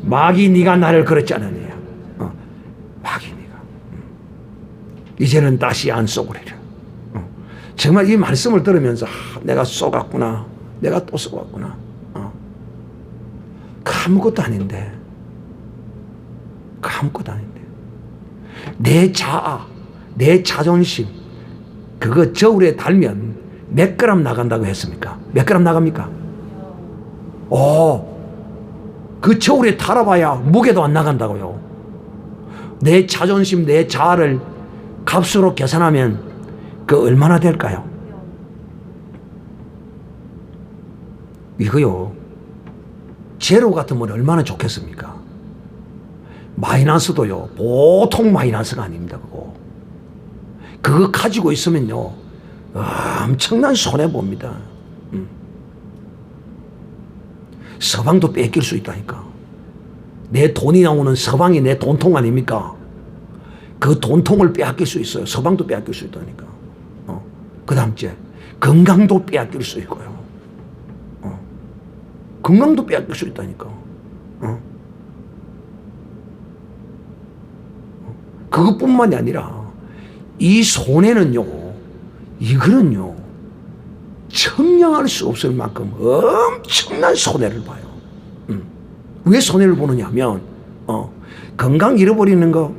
S1: 마귀 네가 나를 그랬지 않았느냐. 마귀 네가 이제는 다시 안 쏘그래라. 정말 이 말씀을 들으면서 내가 쏘갔구나. 내가 또 쏘갔구나. 아무것도 아닌데. 아무것도 아닌데. 내 자아, 내 자존심 그거 저울에 달면 몇 그램 나간다고 했습니까? 몇 그램 나갑니까? 그 저울에 달아봐야 무게도 안 나간다고요. 내 자존심, 내 자아를 값으로 계산하면 그 얼마나 될까요? 이거요. 제로 같으면 얼마나 좋겠습니까? 마이너스도요. 보통 마이너스가 아닙니다. 그거 가지고 있으면요. 엄청난 손해봅니다. 서방도 뺏길 수 있다니까. 내 돈이 나오는 서방이 내 돈통 아닙니까? 그 돈통을 빼앗길 수 있어요. 서방도 빼앗길 수 있다니까. 그 다음째 건강도 빼앗길 수 있고요. 건강도 빼앗길 수 있다니까. 그것뿐만이 아니라 이 손해는요. 이거는요. 청량할 수 없을 만큼 엄청난 손해를 봐요. 왜 손해를 보느냐 하면 건강 잃어버리는 거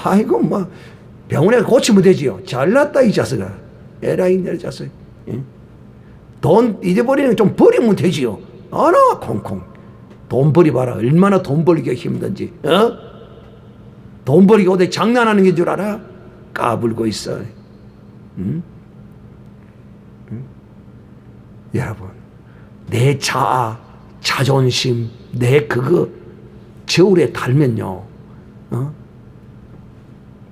S1: 아이고 뭐 병원에 고치면 되지요. 잘났다 이 자식아. 에라이 내 자식. 돈 잊어버리는 거 좀 버리면 되지요. 알아 콩콩. 돈 버리봐라. 얼마나 돈 벌기가 힘든지. 돈 벌기가 어디 장난하는 게 줄 알아? 까불고 있어. 여러분 내 자아, 자존심, 내 그거 저울에 달면요.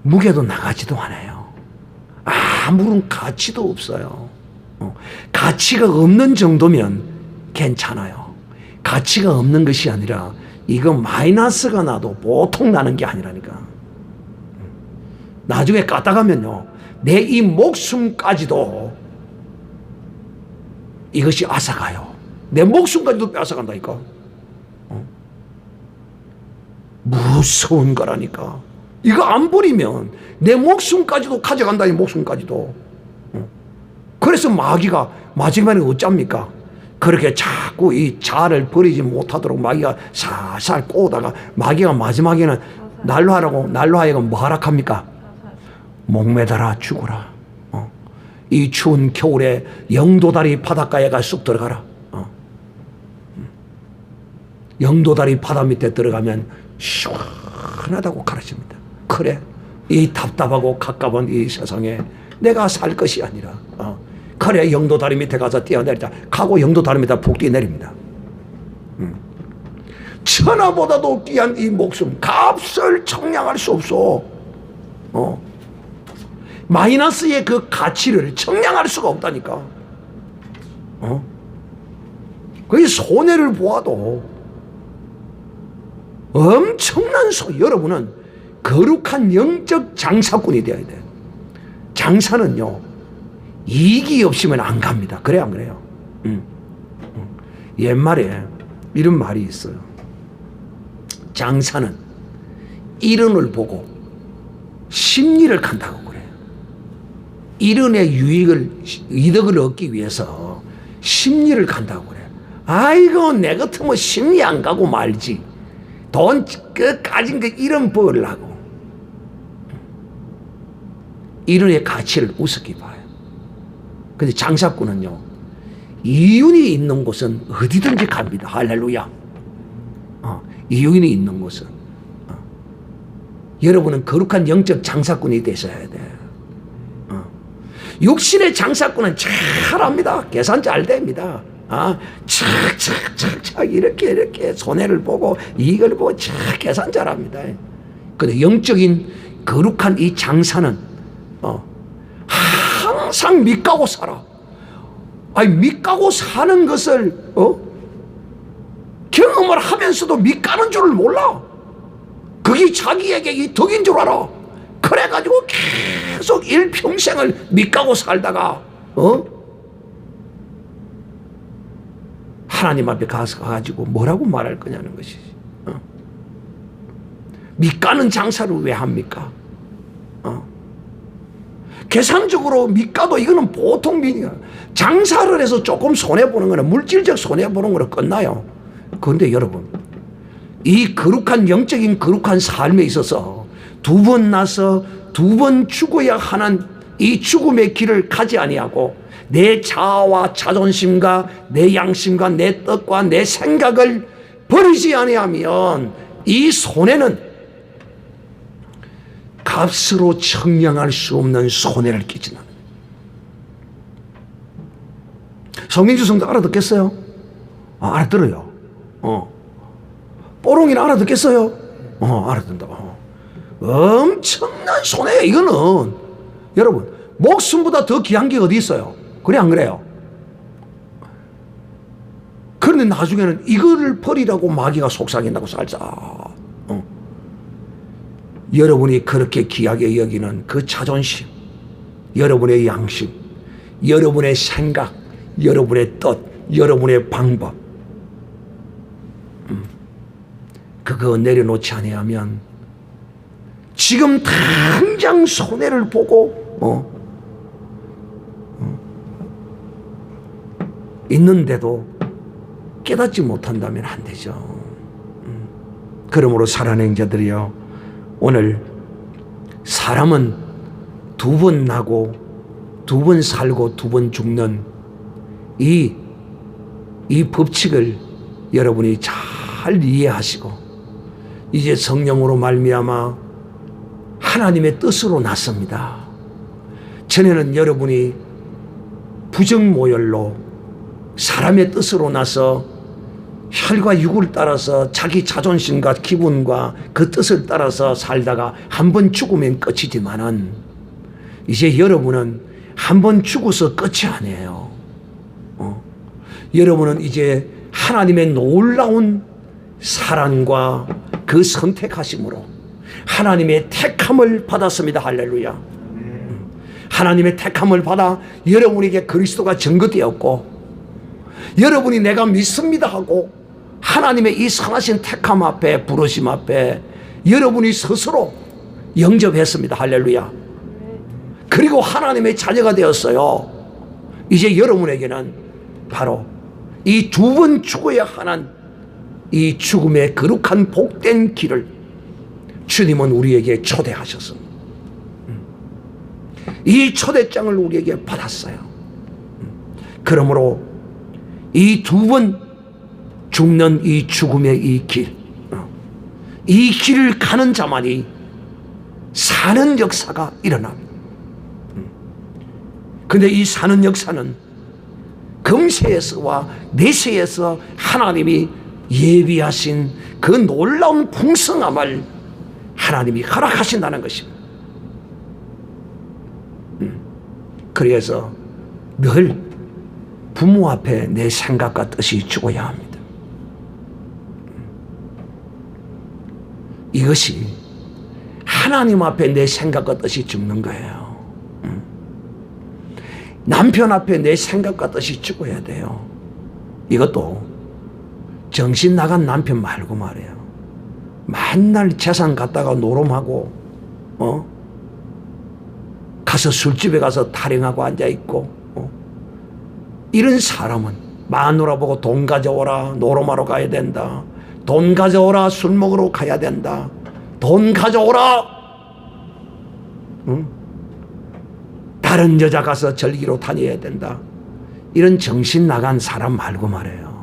S1: 무게도 나가지도 않아요. 아무런 가치도 없어요. 가치가 없는 정도면 괜찮아요. 가치가 없는 것이 아니라 이거 마이너스가 나도 보통 나는 게 아니라니까. 나중에 까다가면요. 내 이 목숨까지도 이것이 앗아가요. 내 목숨까지도 뺏어간다니까. 무서운 거라니까. 이거 안 버리면 내 목숨까지도 가져간다. 이 목숨까지도. 그래서 마귀가 마지막에 어쩝니까? 그렇게 자꾸 이 자아를 버리지 못하도록 마귀가 살살 꼬다가 마귀가 마지막에는 날로 하여금 뭐 하락합니까? 목매달아 죽어라. 이 추운 겨울에 영도다리 바닷가에 가 쑥 들어가라. 영도다리 바다 밑에 들어가면 시원하다고 가르칩니다. 그래 이 답답하고 가까운 이 세상에 내가 살 것이 아니라 그래 영도다리 밑에 가서 뛰어내리자. 가고 영도다리 밑에 푹 뛰어내립니다. 천하보다도 귀한 이 목숨 값을 청량할 수 없어. 마이너스의 그 가치를 청량할 수가 없다니까. 그 손해를 보아도 엄청난 여러분은 거룩한 영적 장사꾼이 되어야 돼. 장사는요 이익이 없으면 안 갑니다. 그래 안 그래요? 옛말에 이런 말이 있어요. 장사는 이른을 보고 심리를 간다고 그래요. 이른의 이득을 얻기 위해서 심리를 간다고 그래요. 아이고 내 같으면 심리 안 가고 말지. 돈 가진 그 이름 벌라고. 이른의 가치를 우습게 봐요. 근데 장사꾼은요 이윤이 있는 곳은 어디든지 갑니다. 할렐루야. 이윤이 있는 곳은. 여러분은 거룩한 영적 장사꾼이 되셔야 돼요. 육신의 장사꾼은 잘합니다. 계산 잘 됩니다. 착착착착 이렇게 손해를 보고 이걸 보고 착 계산 잘합니다. 근데 영적인 거룩한 이 장사는 항상 믿고 살아. 믿고 사는 것을 경험을 하면서도 믿가는 줄을 몰라. 그게 자기에게 이 덕인 줄 알아. 그래가지고 계속 일평생을 믿고 살다가 하나님 앞에 가가지고 뭐라고 말할 거냐는 것이지. 믿가는 장사를 왜 합니까? 계산적으로 믿가도 이거는 보통 장사를 해서 조금 손해보는 거는 물질적 손해보는 거로 끝나요. 그런데 여러분, 이 거룩한 영적인 거룩한 삶에 있어서 두 번 나서 두 번 죽어야 하는 이 죽음의 길을 가지 아니하고 내 자아와 자존심과 내 양심과 내 뜻과 내 생각을 버리지 아니하면 이 손해는 값으로 측량할 수 없는 손해를 끼치는. 성민주 성도 알아듣겠어요? 알아들어요. 뽀롱이는 알아듣겠어요? 알아듣는다. 엄청난 손해예요. 이거는 여러분 목숨보다 더 귀한 게 어디 있어요? 그래 안 그래요? 그런데 나중에는 이거를 버리라고 마귀가 속삭인다고 살짝. 여러분이 그렇게 귀하게 여기는 그 자존심, 여러분의 양심, 여러분의 생각, 여러분의 뜻, 여러분의 방법, 그거 내려놓지 아니하면 지금 당장 손해를 보고 있는데도 깨닫지 못한다면 안 되죠. 그러므로 사랑하는 자들이여, 오늘 사람은 두 번 나고 두 번 살고 두 번 죽는 이 법칙을 여러분이 잘 이해하시고 이제 성령으로 말미암아 하나님의 뜻으로 났습니다. 전에는 여러분이 부정모열로 사람의 뜻으로 나서 혈과 육을 따라서 자기 자존심과 기분과 그 뜻을 따라서 살다가 한 번 죽으면 끝이지만은 이제 여러분은 한 번 죽어서 끝이 아니에요. 여러분은 이제 하나님의 놀라운 사랑과 그 선택하심으로 하나님의 택함을 받았습니다. 할렐루야. 하나님의 택함을 받아 여러분에게 그리스도가 증거되었고, 여러분이 내가 믿습니다 하고 하나님의 이 선하신 택함 앞에, 부르심 앞에 여러분이 스스로 영접했습니다. 할렐루야. 그리고 하나님의 자녀가 되었어요. 이제 여러분에게는 바로 이 두 번 죽어야 하는 이 죽음의 거룩한 복된 길을 주님은 우리에게 초대하셨습니다. 이 초대장을 우리에게 받았어요. 그러므로 이 두 번 죽는 이 죽음의 이 길, 이 길을 가는 자만이 사는 역사가 일어납니다. 근데 이 사는 역사는 금세에서와 내세에서 하나님이 예비하신 그 놀라운 풍성함을 하나님이 허락하신다는 것입니다. 그래서 늘 부모 앞에 내 생각과 뜻이 죽어야 합니다. 이것이 하나님 앞에 내 생각과 뜻이 죽는 거예요. 남편 앞에 내 생각과 뜻이 죽어야 돼요. 이것도 정신 나간 남편 말고 말이에요. 맨날 재산 갖다가 노름하고 가서 술집에 가서 타령하고 앉아있고 이런 사람은 마누라 보고 돈 가져오라, 노름하러 가야 된다. 돈 가져오라, 술 먹으러 가야 된다. 돈 가져오라, 다른 여자 가서 절기로 다녀야 된다. 이런 정신 나간 사람 말고 말해요.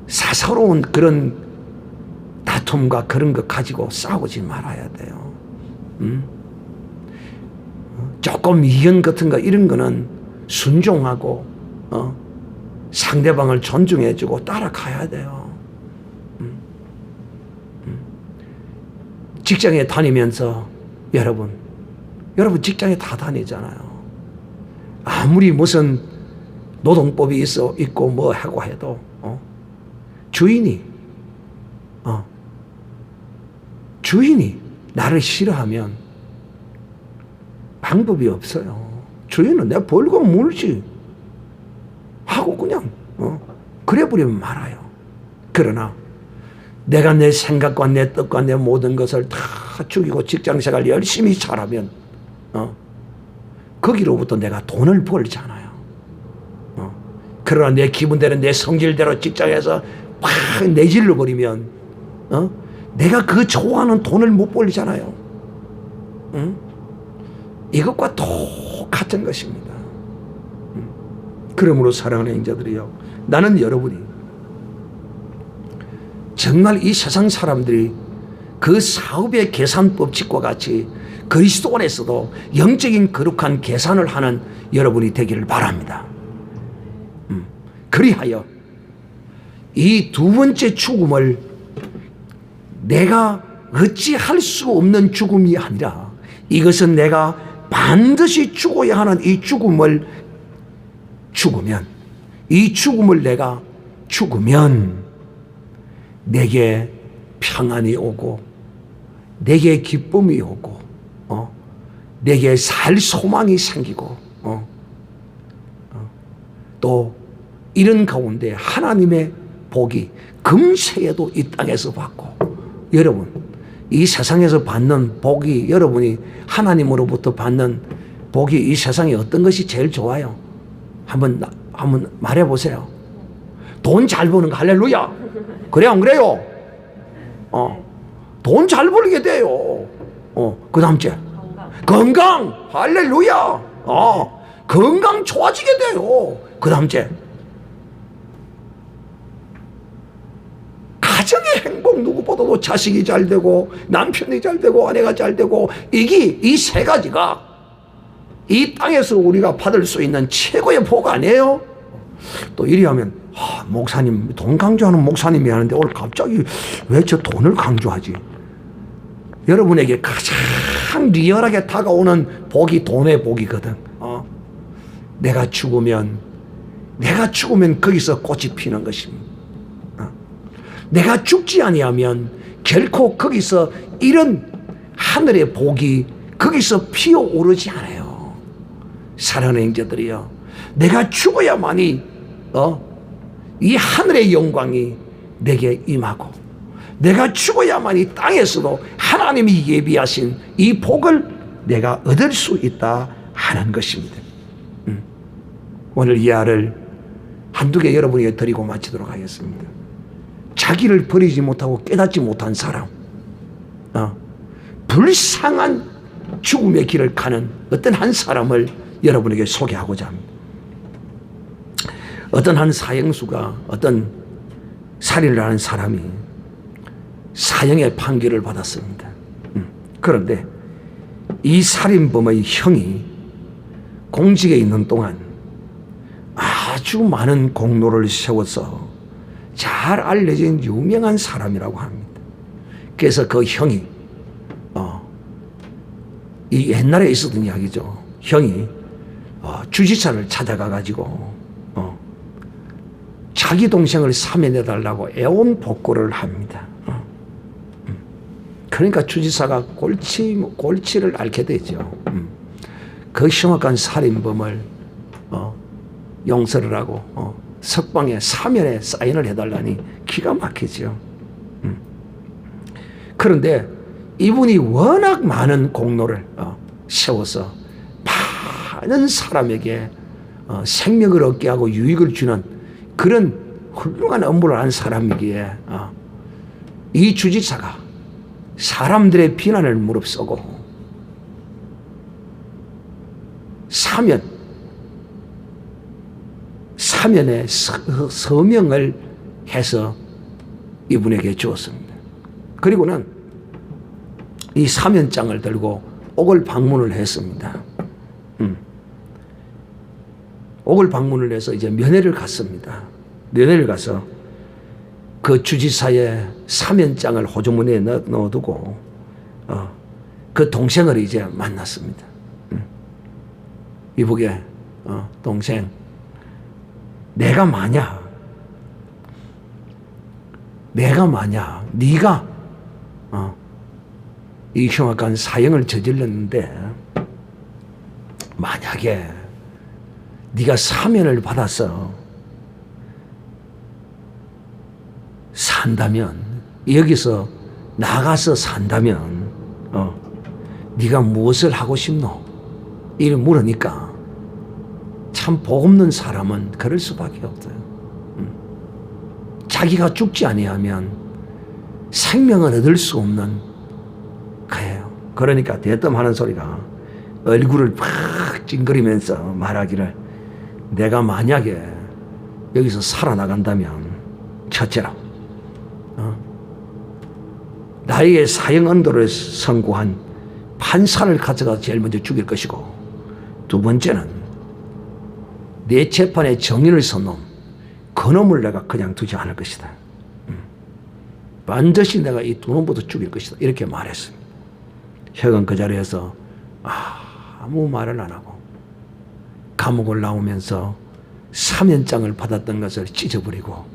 S1: 사사로운 그런 다툼과 그런 거 가지고 싸우지 말아야 돼요. 조금 이견 같은 거 이런 거는 순종하고 상대방을 존중해주고 따라가야 돼요. 직장에 다니면서 여러분 직장에 다 다니잖아요. 아무리 무슨 노동법이 있고 뭐 하고 해도 주인이 나를 싫어하면 방법이 없어요. 주인은 내가 벌금 물지 하고 그냥 그래 버리면 말아요. 그러나 내가 내 생각과 내 뜻과 내 모든 것을 다 죽이고 직장생활 열심히 잘하면 거기로부터 내가 돈을 벌잖아요. 그러나 내 기분대로 내 성질대로 직장에서 막 내질러 버리면 내가 그 좋아하는 돈을 못 벌잖아요. 이것과 똑같은 것입니다. 그러므로 사랑하는 형제들이요, 나는 여러분이 정말 이 세상 사람들이 그 사업의 계산 법칙과 같이 그리스도 안에서도 영적인 거룩한 계산을 하는 여러분이 되기를 바랍니다. 그리하여 이 두 번째 죽음을 내가 어찌할 수 없는 죽음이 아니라 이것은 내가 반드시 죽어야 하는 이 죽음을 죽으면, 이 죽음을 내가 죽으면 내게 평안이 오고 내게 기쁨이 오고 내게 살 소망이 생기고 또 이런 가운데 하나님의 복이 금세에도 이 땅에서 받고, 여러분 이 세상에서 받는 복이, 여러분이 하나님으로부터 받는 복이 이 세상에 어떤 것이 제일 좋아요? 한번 말해보세요. 돈 잘 버는 거 할렐루야. 그래 안 그래요? 돈 잘 벌게 돼요. 그 다음째 건강 할렐루야. 건강 좋아지게 돼요. 그 다음째 가정의 행복, 누구보다도 자식이 잘 되고 남편이 잘 되고 아내가 잘 되고, 이 세 가지가 이 땅에서 우리가 받을 수 있는 최고의 복 아니에요? 또 이리 하면 목사님, 돈 강조하는 목사님이 하는데 오늘 갑자기 왜 저 돈을 강조하지? 여러분에게 가장 리얼하게 다가오는 복이 돈의 복이거든. 내가 죽으면 거기서 꽃이 피는 것입니다. 내가 죽지 아니하면 결코 거기서 이런 하늘의 복이 거기서 피어오르지 않아요. 사랑하는 형제들이요, 내가 죽어야만이 이 하늘의 영광이 내게 임하고, 내가 죽어야만 이 땅에서도 하나님이 예비하신 이 복을 내가 얻을 수 있다 하는 것입니다. 오늘 이 알을 한두 개 여러분에게 드리고 마치도록 하겠습니다. 자기를 버리지 못하고 깨닫지 못한 사람, 불쌍한 죽음의 길을 가는 어떤 한 사람을 여러분에게 소개하고자 합니다. 어떤 한 사형수가 어떤 살인을 하는 사람이 사형의 판결을 받았습니다. 그런데 이 살인범의 형이 공직에 있는 동안 아주 많은 공로를 세워서 잘 알려진 유명한 사람이라고 합니다. 그래서 그 형이 이 옛날에 있었던 이야기죠. 형이 주지사를 찾아가 가지고 자기 동생을 사면해달라고 애원복구를 합니다. 그러니까 주지사가 골치를 앓게 되죠. 그 흉악한 살인범을 용서를 하고 석방에 사면에 사인을 해달라니 기가 막히죠. 그런데 이분이 워낙 많은 공로를 세워서 많은 사람에게 생명을 얻게 하고 유익을 주는 그런 훌륭한 업무를 한 사람이기에 이 주지사가 사람들의 비난을 무릅쓰고 사면에 서명을 해서 이분에게 주었습니다. 그리고는 이 사면장을 들고 옥을 방문을 했습니다. 옥을 방문을 해서 이제 면회를 갔습니다. 면회를 가서 그 주지사의 사면장을 호주머니에 넣어두고 그 동생을 이제 만났습니다. 이보게 동생, 내가 만약 네가 이 흉악한 사형을 저질렀는데 만약에 네가 사면을 받아서 산다면, 여기서 나가서 산다면 네가 무엇을 하고 싶노? 이를 물으니까 참 복 없는 사람은 그럴 수밖에 없어요. 자기가 죽지 아니하면 생명을 얻을 수 없는 거예요. 그러니까 대뜸하는 소리가 얼굴을 팍 찡그리면서 말하기를, 내가 만약에 여기서 살아나간다면 첫째로 나에게 사형 언도를 선고한 판사를 가져가 제일 먼저 죽일 것이고, 두 번째는 내 재판에 정의를 선 놈, 그놈을 내가 그냥 두지 않을 것이다. 반드시 내가 이 두 놈부터 죽일 것이다. 이렇게 말했습니다. 혁은 그 자리에서 아무 말을 안 하고 감옥을 나오면서 사면장을 받았던 것을 찢어버리고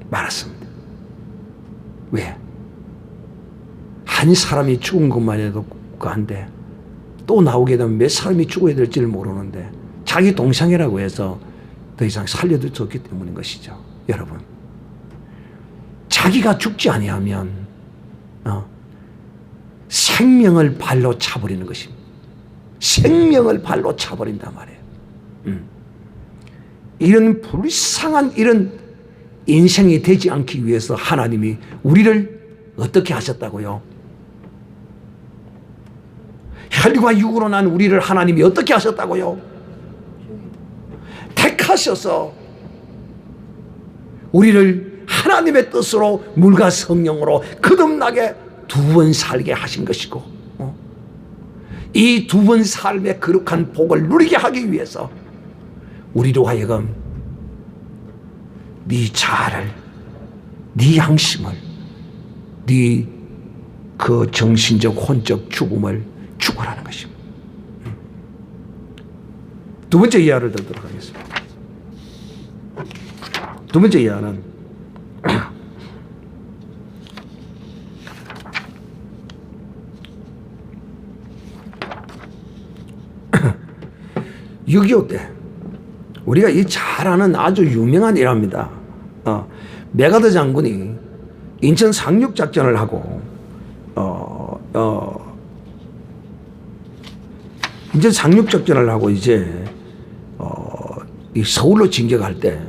S1: 말았습니다. 왜? 한 사람이 죽은 것만 해도 한데 또 나오게 되면 몇 사람이 죽어야 될지를 모르는데 자기 동생이라고 해서 더 이상 살려둘 수 없기 때문인 것이죠. 여러분, 자기가 죽지 아니하면 생명을 발로 차버리는 것입니다. 생명을 발로 차버린단 말이에요. 이런 불쌍한 이런 인생이 되지 않기 위해서 하나님이 우리를 어떻게 하셨다고요? 혈과 육으로 난 우리를 하나님이 어떻게 하셨다고요? 택하셔서 우리를 하나님의 뜻으로 물과 성령으로 거듭나게 두 번 살게 하신 것이고, 이 두 번 삶의 거룩한 복을 누리게 하기 위해서 우리로 하여금 네 자아를, 네 양심을, 네 그 정신적 혼적 죽음을 죽으라는 것입니다. 두 번째 이하를 듣도록 하겠습니다. 두 번째 이하는 (6.25) 때 우리가 이 잘 아는 아주 유명한 일합니다. 메가더 장군이 인천 상륙작전을 하고 인천 상륙작전을 하고 이제 이 서울로 진격할 때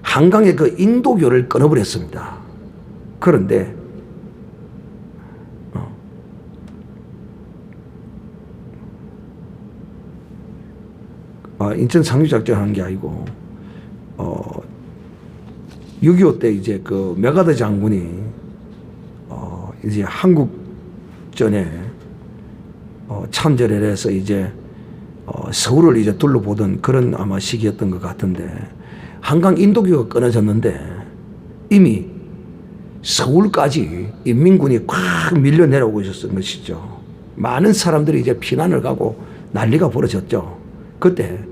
S1: 한강에 그 인도교를 끊어버렸습니다. 그런데 인천 상륙작전 한 게 아니고 6.25 때 이제 그 메가더 장군이 이제 한국전에 참전을 해서 이제 서울을 이제 둘러보던 그런 아마 시기였던 것 같은데, 한강 인도교가 끊어졌는데 이미 서울까지 인민군이 꽉 밀려 내려오고 있었던 것이죠. 많은 사람들이 이제 피난을 가고 난리가 벌어졌죠. 그때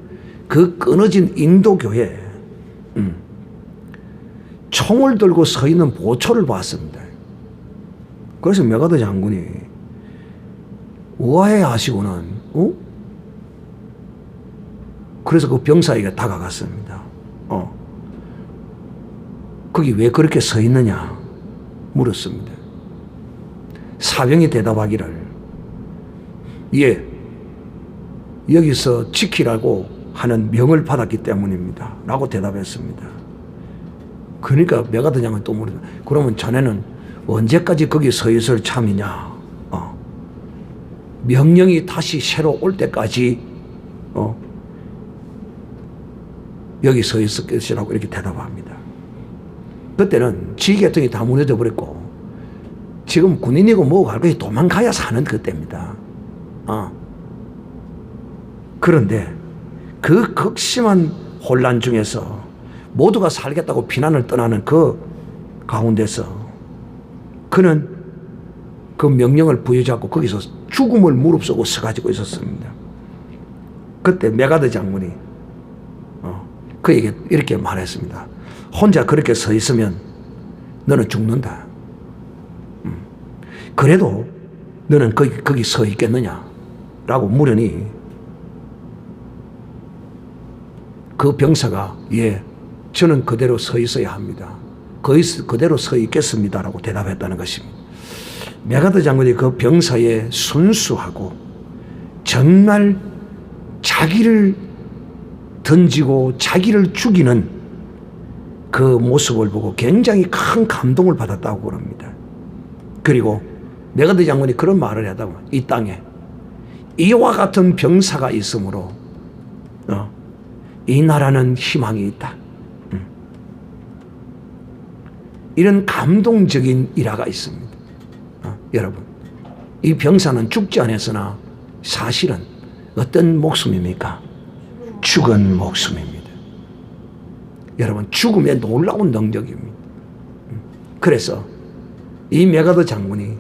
S1: 그 끊어진 인도교에 총을 들고 서 있는 보초를 봤습니다. 그래서 메가더 장군이 우아해 하시고는 그래서 그 병사에게 다가갔습니다. 거기 왜 그렇게 서 있느냐 물었습니다. 사병이 대답하기를, 예, 여기서 지키라고 하는 명을 받았기 때문입니다 라고 대답했습니다. 그러니까 메가더 장군이 또 물었다. 그러면 자네는 언제까지 거기 서 있을 참이냐? 명령이 다시 새로 올 때까지 여기 서 있을 것이라고 이렇게 대답합니다. 그때는 지휘계통이 다 무너져 버렸고 지금 군인이고 뭐고 할 것이 도망가야 사는 그때입니다. 그런데 그 극심한 혼란 중에서 모두가 살겠다고 피난을 떠나는 그 가운데서 그는 그 명령을 부여잡고 거기서 죽음을 무릅쓰고 서가지고 있었습니다. 그때 메가드 장군이 그에게 이렇게 말했습니다. 혼자 그렇게 서 있으면 너는 죽는다. 그래도 너는 거기 서 있겠느냐? 라고 물으니 그 병사가 예, 저는 그대로 서 있어야 합니다. 그대로 서 있겠습니다. 라고 대답했다는 것입니다. 메가드 장군이 그 병사의 순수하고 정말 자기를 던지고 자기를 죽이는 그 모습을 보고 굉장히 큰 감동을 받았다고 그럽니다. 그리고 메가드 장군이 그런 말을 하다가 이 땅에 이와 같은 병사가 있으므로 이 나라는 희망이 있다. 이런 감동적인 일화가 있습니다. 여러분, 이 병사는 죽지 않았으나 사실은 어떤 목숨입니까? 죽은 목숨입니다. 여러분, 죽음의 놀라운 능력입니다. 그래서 이 메가드 장군이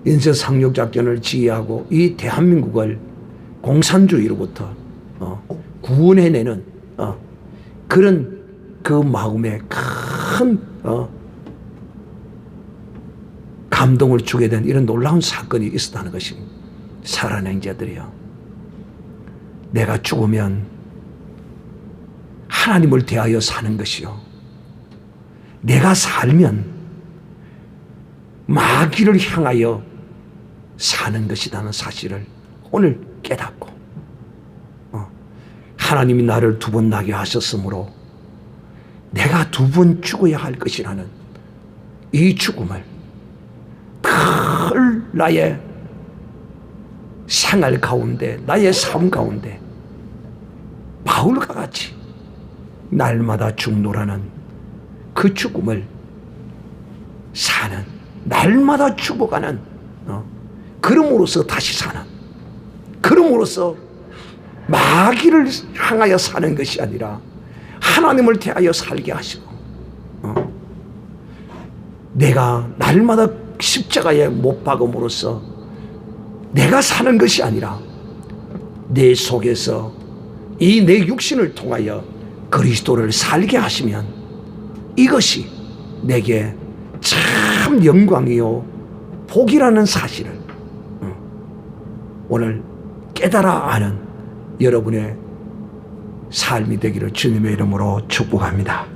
S1: 인쇄 상륙작전을 지휘하고 이 대한민국을 공산주의로부터 구원해내는 그런 그 마음에 큰 감동을 주게 된 이런 놀라운 사건이 있었다는 것입니다. 살아낸 자들이요, 내가 죽으면 하나님을 대하여 사는 것이요, 내가 살면 마귀를 향하여 사는 것이라는 사실을 오늘 깨닫고 하나님이 나를 2번 나게 하셨으므로 내가 2번 죽어야 할 것이라는 이 죽음을 늘 나의 생활 가운데, 나의 삶 가운데 바울과 같이 날마다 죽노라는 그 죽음을 사는, 날마다 죽어가는, 그럼으로써 다시 사는, 그럼으로써 마귀를 향하여 사는 것이 아니라 하나님을 대하여 살게 하시고, 내가 날마다 십자가에 못 박음으로써 내가 사는 것이 아니라 내 속에서 이 내 육신을 통하여 그리스도를 살게 하시면 이것이 내게 참 영광이요 복이라는 사실을 오늘 깨달아 아는 여러분의 삶이 되기를 주님의 이름으로 축복합니다.